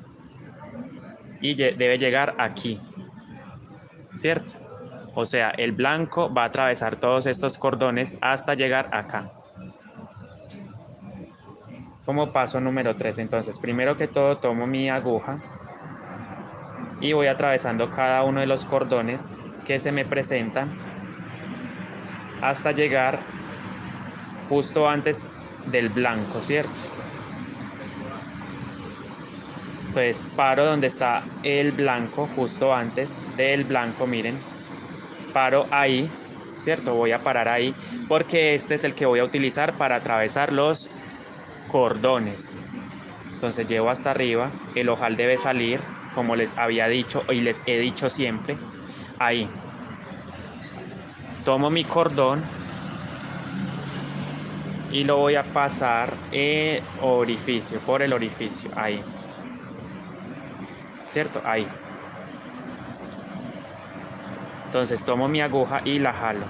y debe llegar aquí, ¿cierto? O sea, el blanco va a atravesar todos estos cordones hasta llegar acá. Como paso número 3, entonces, primero que todo tomo mi aguja y voy atravesando cada uno de los cordones que se me presentan hasta llegar justo antes del blanco, ¿cierto? Entonces paro donde está el blanco, justo antes del blanco, miren, paro ahí, ¿cierto? Voy a parar ahí porque este es el que voy a utilizar para atravesar los cordones. Entonces llevo hasta arriba, el ojal debe salir, como les había dicho y les he dicho siempre, ahí. Tomo mi cordón y lo voy a pasar por el orificio, ahí. ¿Cierto? Ahí. Entonces tomo mi aguja y la jalo.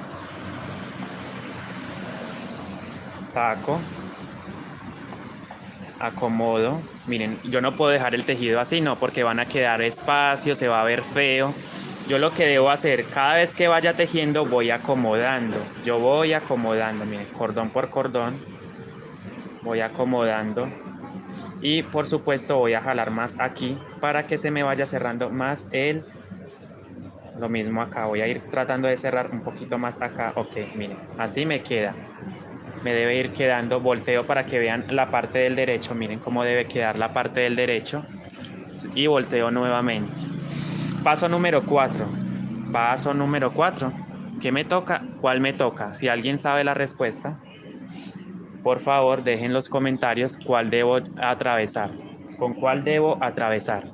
Saco. Acomodo. Miren, yo no puedo dejar el tejido así, no, porque van a quedar espacios, se va a ver feo. Yo lo que debo hacer, cada vez que vaya tejiendo, voy acomodando. Yo voy acomodando, miren, cordón por cordón. Voy acomodando. Y por supuesto voy a jalar más aquí para que se me vaya cerrando más lo mismo acá. Voy a ir tratando de cerrar un poquito más acá. Ok, miren, así me queda. Me debe ir quedando, volteo para que vean la parte del derecho. Miren cómo debe quedar la parte del derecho. Y volteo nuevamente. Paso número 4. Paso número 4. ¿Qué me toca? ¿Cuál me toca? Si alguien sabe la respuesta, por favor dejen en los comentarios cuál debo atravesar. ¿Con cuál debo atravesar?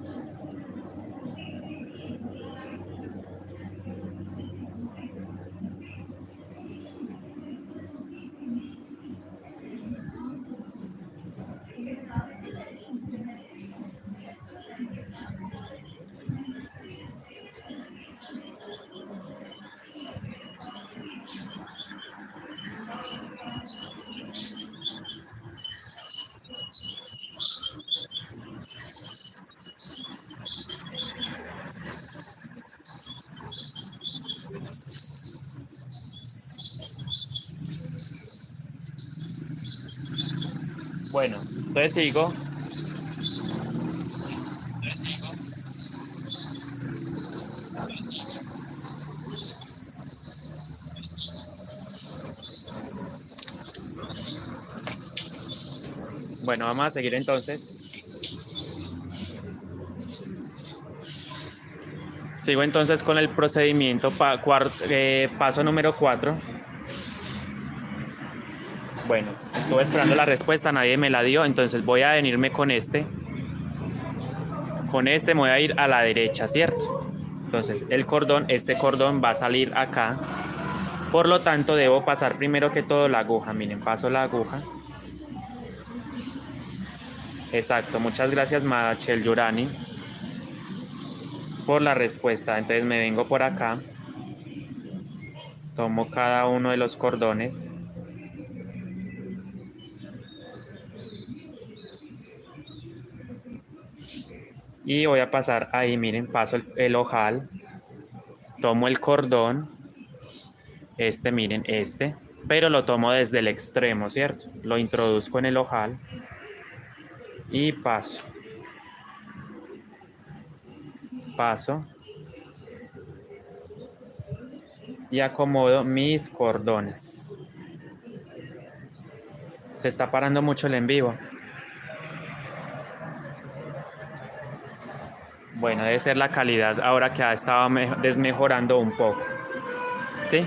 Bueno, entonces sigo. Bueno, vamos a seguir entonces. Sigo entonces con el procedimiento paso número 4. Bueno, estuve esperando la respuesta, nadie me la dio, entonces voy a venirme con este. Con este me voy a ir a la derecha, ¿cierto? Entonces este cordón va a salir acá. Por lo tanto, debo pasar primero que todo la aguja. Miren, paso la aguja. Exacto, muchas gracias Madachel Yurani por la respuesta. Entonces me vengo por acá, tomo cada uno de los cordones y voy a pasar ahí, miren, paso el ojal, tomo el cordón, miren, pero lo tomo desde el extremo, ¿cierto? Lo introduzco en el ojal y paso y acomodo mis cordones. Se está parando mucho el en vivo. Bueno, debe ser la calidad ahora que ha estado desmejorando un poco. ¿Sí?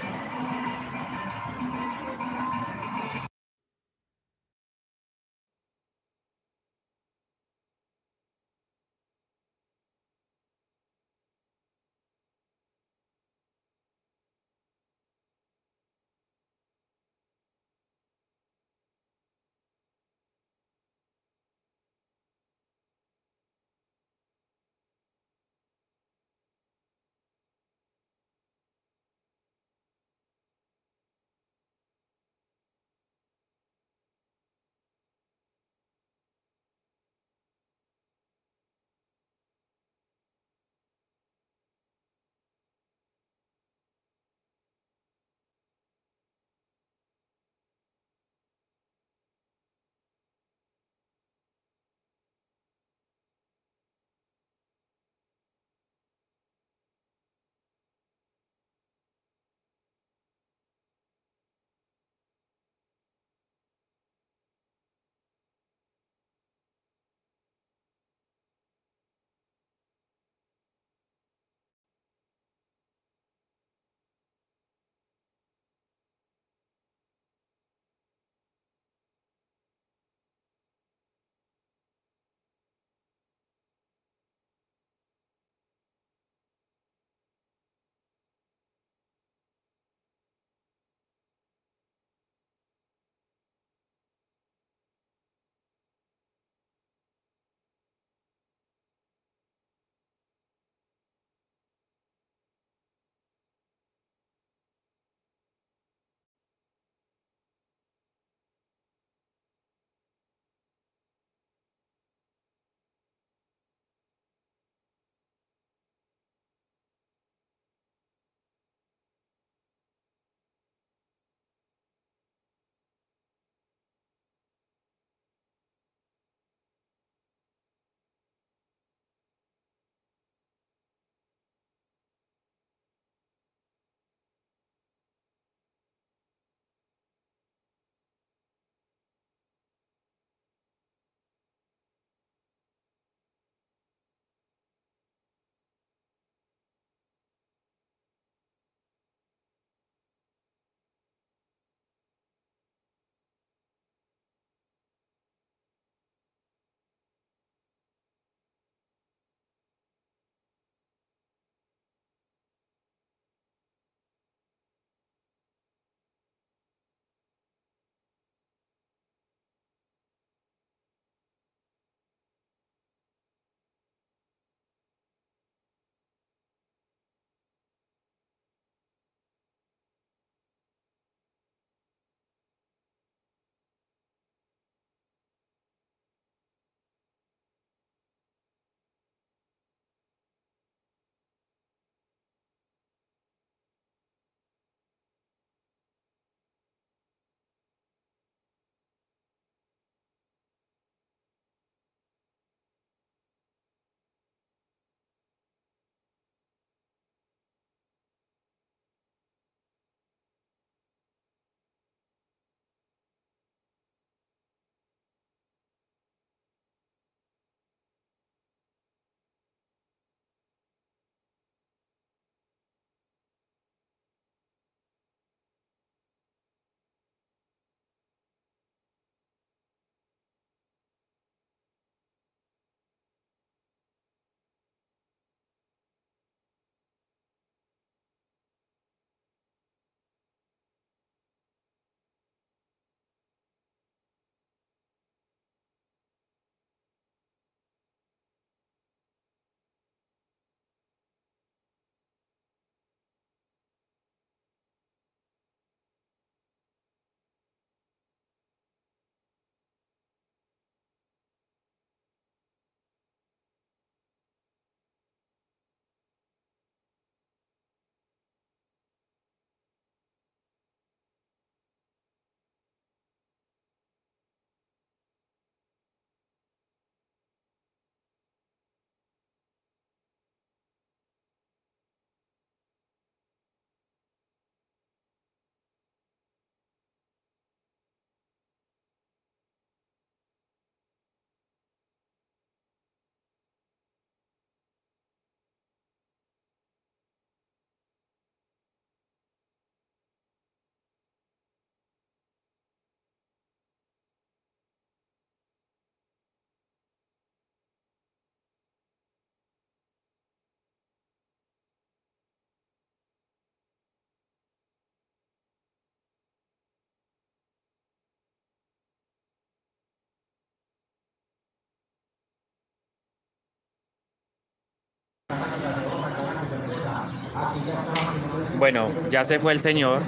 Bueno, ya se fue el señor.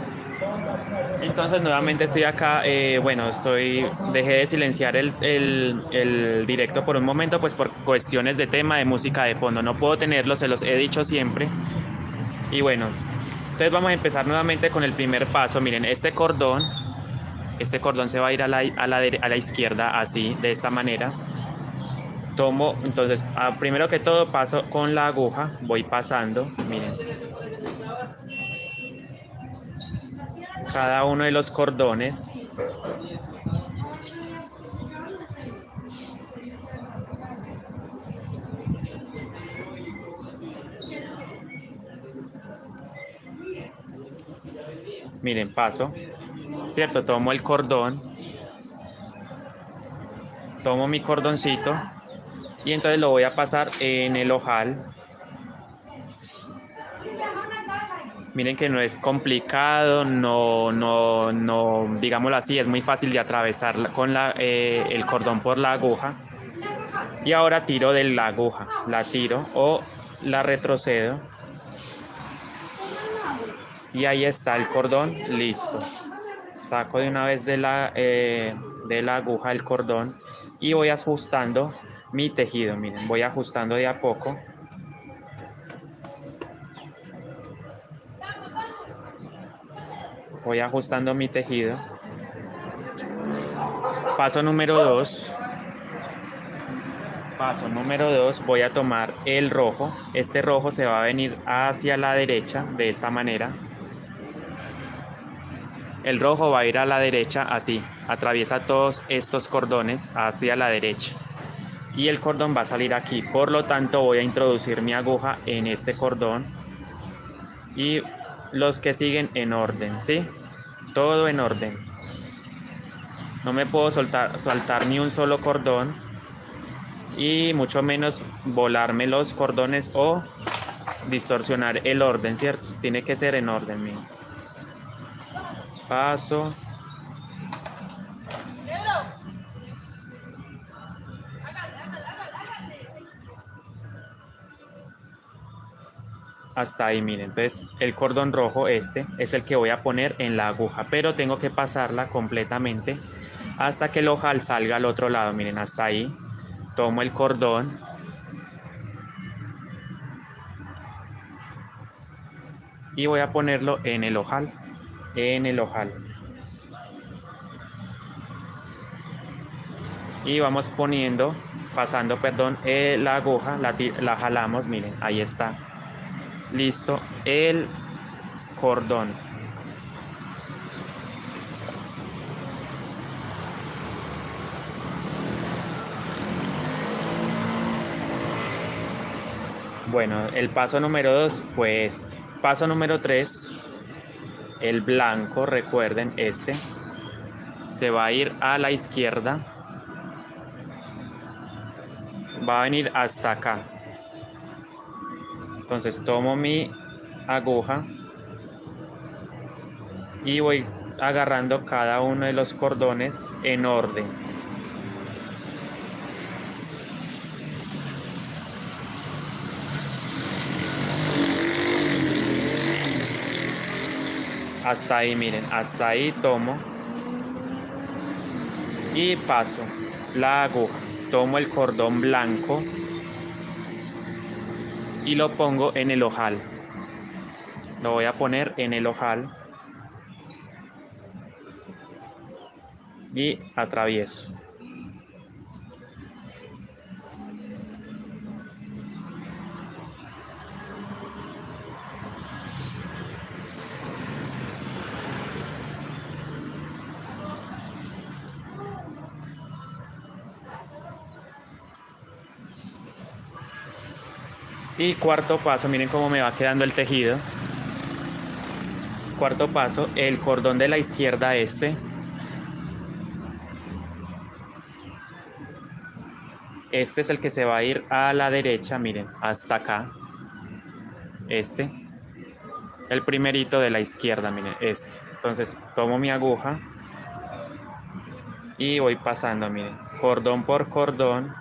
Entonces nuevamente estoy acá, bueno, dejé de silenciar el directo por un momento, pues por cuestiones de tema de música de fondo. No puedo tenerlo, se los he dicho siempre. Y bueno, entonces vamos a empezar nuevamente con el primer paso. Miren, este cordón se va a ir a la izquierda así, de esta manera. Tomo, entonces, primero que todo paso con la aguja, voy pasando, miren, cada uno de los cordones. Miren, paso, ¿cierto? Tomo el cordón, tomo mi cordoncito y entonces lo voy a pasar en el ojal. Miren que no es complicado, no, digámoslo así, es muy fácil de atravesar con el cordón por la aguja. Y ahora tiro de la aguja, la tiro o la retrocedo. Y ahí está el cordón, listo. Saco de una vez de la aguja el cordón y voy ajustando mi tejido. Miren, voy ajustando de a poco. Voy ajustando mi tejido. Paso número 2. Paso número 2, voy a tomar el rojo. Este rojo se va a venir hacia la derecha de esta manera. El rojo va a ir a la derecha así, atraviesa todos estos cordones hacia la derecha. Y el cordón va a salir aquí, por lo tanto voy a introducir mi aguja en este cordón y los que siguen en orden, ¿sí? Todo en orden. No me puedo saltar ni un solo cordón y mucho menos volarme los cordones o distorsionar el orden, ¿cierto? Tiene que ser en orden, mío. Paso. Hasta ahí, miren. Entonces, el cordón rojo, este, es el que voy a poner en la aguja, pero tengo que pasarla completamente hasta que el ojal salga al otro lado. Miren, hasta ahí. Tomo el cordón. Y voy a ponerlo en el ojal. En el ojal. Y vamos pasando, perdón, la aguja, la jalamos, miren, ahí está. Listo, el cordón. Bueno, el paso número 2 fue este. Paso número 3, el blanco, recuerden, este, se va a ir a la izquierda. Va a venir hasta acá. Entonces tomo mi aguja y voy agarrando cada uno de los cordones en orden. Hasta ahí, miren, hasta ahí tomo y paso la aguja. Tomo el cordón blanco y lo pongo en el ojal. Lo voy a poner en el ojal y atravieso. Y cuarto paso, miren cómo me va quedando el tejido. Cuarto paso, el cordón de la izquierda este. Este es el que se va a ir a la derecha, miren, hasta acá. Este. El primerito de la izquierda, miren, este. Entonces tomo mi aguja y voy pasando, miren, cordón por cordón.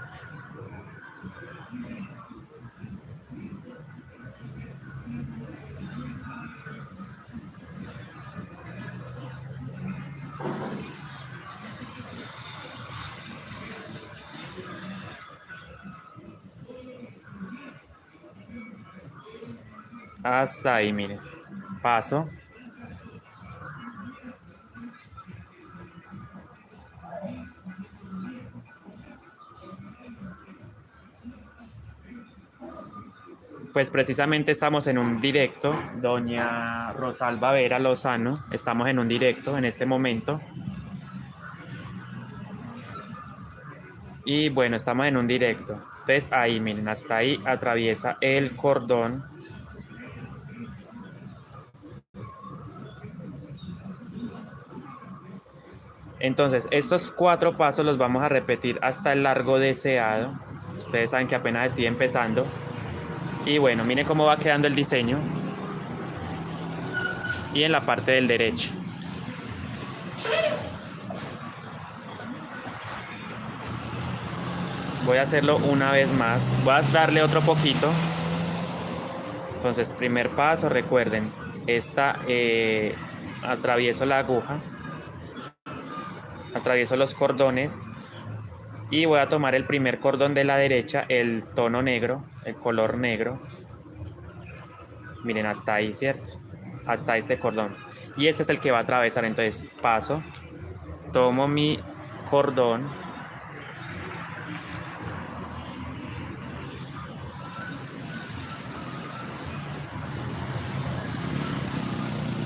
hasta ahí, miren. Paso. Pues precisamente estamos en un directo, doña Rosalba Vera Lozano, estamos en un directo en este momento. Y bueno, estamos en un directo. Entonces ahí, miren, hasta ahí atraviesa el cordón. Entonces, estos 4 pasos los vamos a repetir hasta el largo deseado. Ustedes saben que apenas estoy empezando. Y bueno, miren cómo va quedando el diseño. Y en la parte del derecho. Voy a hacerlo una vez más. Voy a darle otro poquito. Entonces, primer paso, recuerden, atravieso la aguja, atravieso los cordones y voy a tomar el primer cordón de la derecha, el tono negro, el color negro. Miren, hasta ahí, ¿cierto? Hasta este cordón. Y este es el que va a atravesar. Entonces, paso, tomo mi cordón,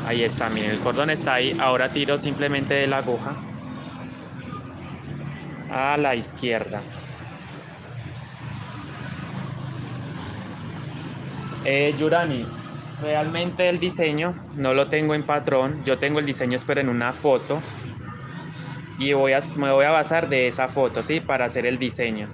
ahí está, miren, el cordón está ahí. Ahora tiro simplemente de la aguja a la izquierda. Yurani, realmente el diseño no lo tengo en patrón. Yo tengo el diseño, pero en una foto. Y me voy a basar de esa foto, ¿sí? Para hacer el diseño.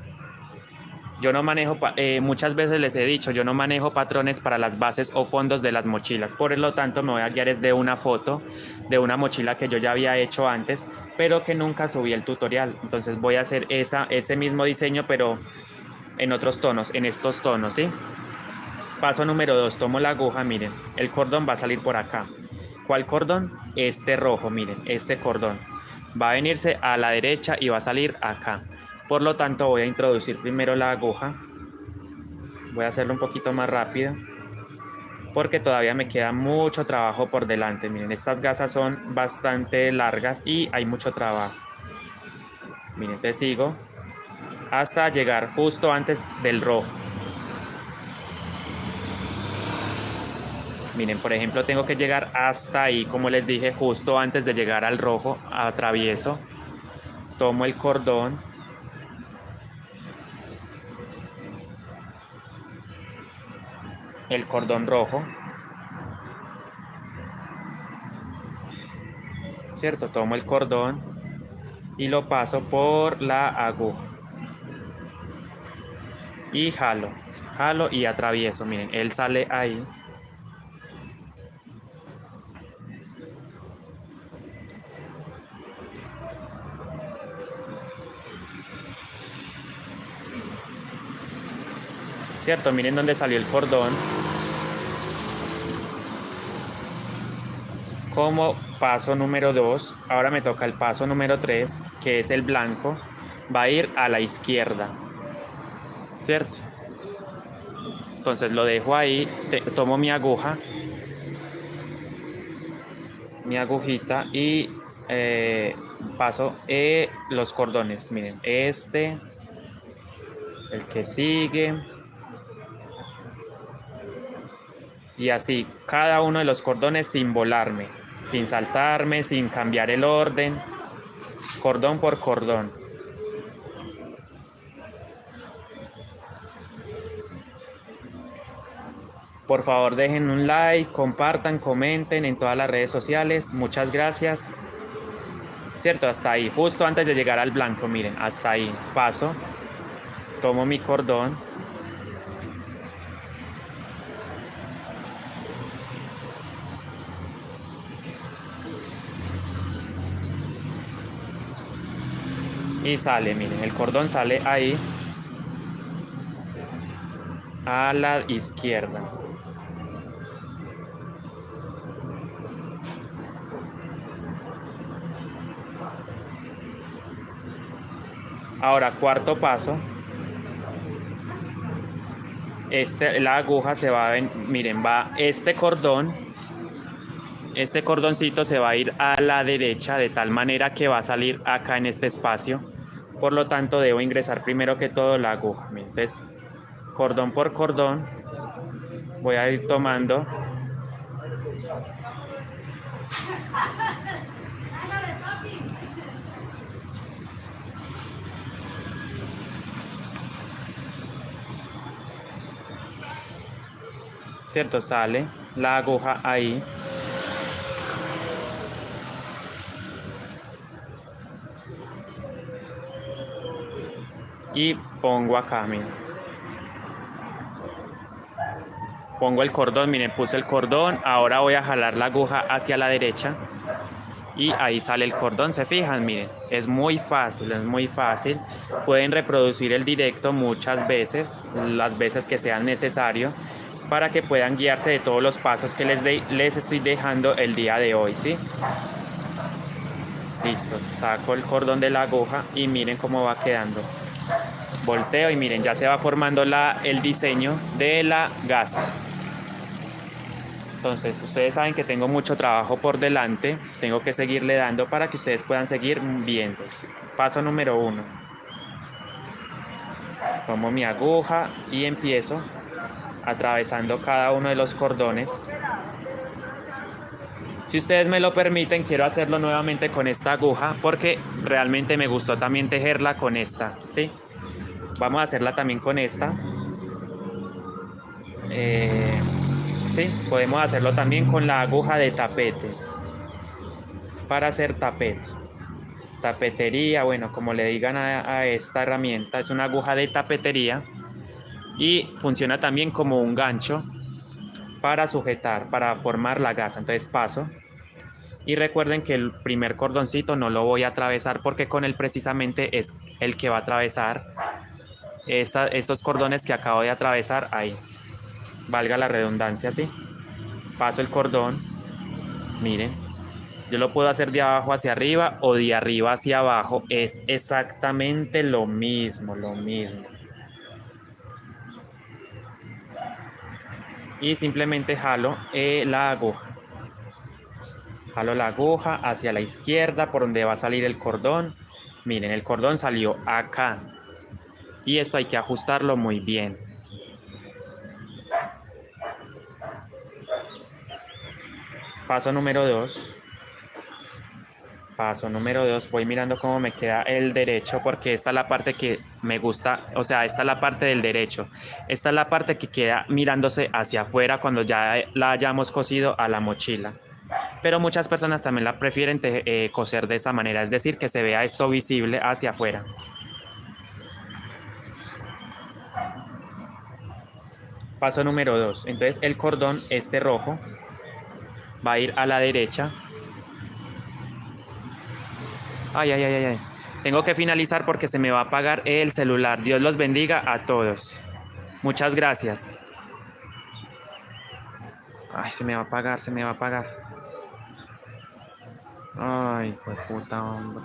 Yo no manejo, muchas veces les he dicho, yo no manejo patrones para las bases o fondos de las mochilas. Por lo tanto, me voy a guiar desde una foto de una mochila que yo ya había hecho antes, pero que nunca subí el tutorial. Entonces voy a hacer ese mismo diseño, pero en otros tonos, en estos tonos, ¿sí? Paso número 2, tomo la aguja, miren, el cordón va a salir por acá. ¿Cuál cordón? Este rojo, miren, este cordón. Va a venirse a la derecha y va a salir acá. Por lo tanto, voy a introducir primero la aguja. Voy a hacerlo un poquito más rápido porque todavía me queda mucho trabajo por delante. Miren, estas gasas son bastante largas y hay mucho trabajo. Miren, te sigo hasta llegar justo antes del rojo. Miren, por ejemplo, tengo que llegar hasta ahí, como les dije, justo antes de llegar al rojo, atravieso, tomo el cordón, rojo, ¿cierto? Tomo el cordón y lo paso por la aguja. Y jalo y atravieso, miren, él sale ahí. ¿Cierto? Miren dónde salió el cordón. Como paso número 2, ahora me toca el paso número 3, que es el blanco. Va a ir a la izquierda, ¿cierto? Entonces lo dejo ahí, tomo mi aguja, mi agujita y paso los cordones. Miren, el que sigue. Y así, cada uno de los cordones sin volarme, sin saltarme, sin cambiar el orden, cordón por cordón. Por favor, dejen un like, compartan, comenten en todas las redes sociales. Muchas gracias. Cierto, hasta ahí, justo antes de llegar al blanco, miren, hasta ahí. Paso, tomo mi cordón. Y sale, miren, el cordón sale ahí a la izquierda. Ahora, cuarto paso. la aguja se va a miren, va este cordoncito se va a ir a la derecha de tal manera que va a salir acá en este espacio. Por lo tanto, debo ingresar primero que todo la aguja. Entonces, cordón por cordón, voy a ir tomando. ¿Cierto? Sale la aguja ahí. Y pongo acá, miren. Pongo el cordón, miren, puse el cordón. Ahora voy a jalar la aguja hacia la derecha. Y ahí sale el cordón, se fijan, miren, es muy fácil, es muy fácil. Pueden reproducir el directo muchas veces, las veces que sean necesario, para que puedan guiarse de todos los pasos que les estoy dejando el día de hoy, ¿sí? Listo, saco el cordón de la aguja y miren cómo va quedando. Volteo y miren, ya se va formando el diseño de la gasa. Entonces, ustedes saben que tengo mucho trabajo por delante, tengo que seguirle dando para que ustedes puedan seguir viendo. Paso número 1. Tomo mi aguja y empiezo atravesando cada uno de los cordones. Si ustedes me lo permiten, quiero hacerlo nuevamente con esta aguja porque realmente me gustó también tejerla con esta, ¿sí? Vamos a hacerla también con esta. Sí, podemos hacerlo también con la aguja de tapete. Para hacer tapete. Tapetería, bueno, como le digan a esta herramienta, es una aguja de tapetería y funciona también como un gancho para sujetar, para formar la gasa. Entonces paso y recuerden que el primer cordoncito no lo voy a atravesar porque con él precisamente es el que va a atravesar estos cordones que acabo de atravesar ahí. Valga la redundancia, ¿sí? Paso el cordón, miren. Yo lo puedo hacer de abajo hacia arriba o de arriba hacia abajo. Es exactamente lo mismo, lo mismo. Y simplemente jalo la aguja. Jalo la aguja hacia la izquierda por donde va a salir el cordón. Miren, el cordón salió acá. Y esto hay que ajustarlo muy bien. Paso número 2. Paso número 2, voy mirando cómo me queda el derecho porque esta es la parte que me gusta, o sea, esta es la parte del derecho. Esta es la parte que queda mirándose hacia afuera cuando ya la hayamos cosido a la mochila. Pero muchas personas también la prefieren coser de esa manera, es decir, que se vea esto visible hacia afuera. Paso número 2, entonces el cordón, este rojo, va a ir a la derecha. Ay, ay, ay, ay. Tengo que finalizar porque se me va a apagar el celular. Dios los bendiga a todos. Muchas gracias. Ay, se me va a apagar, se me va a apagar. Ay, hijo de puta, hombre.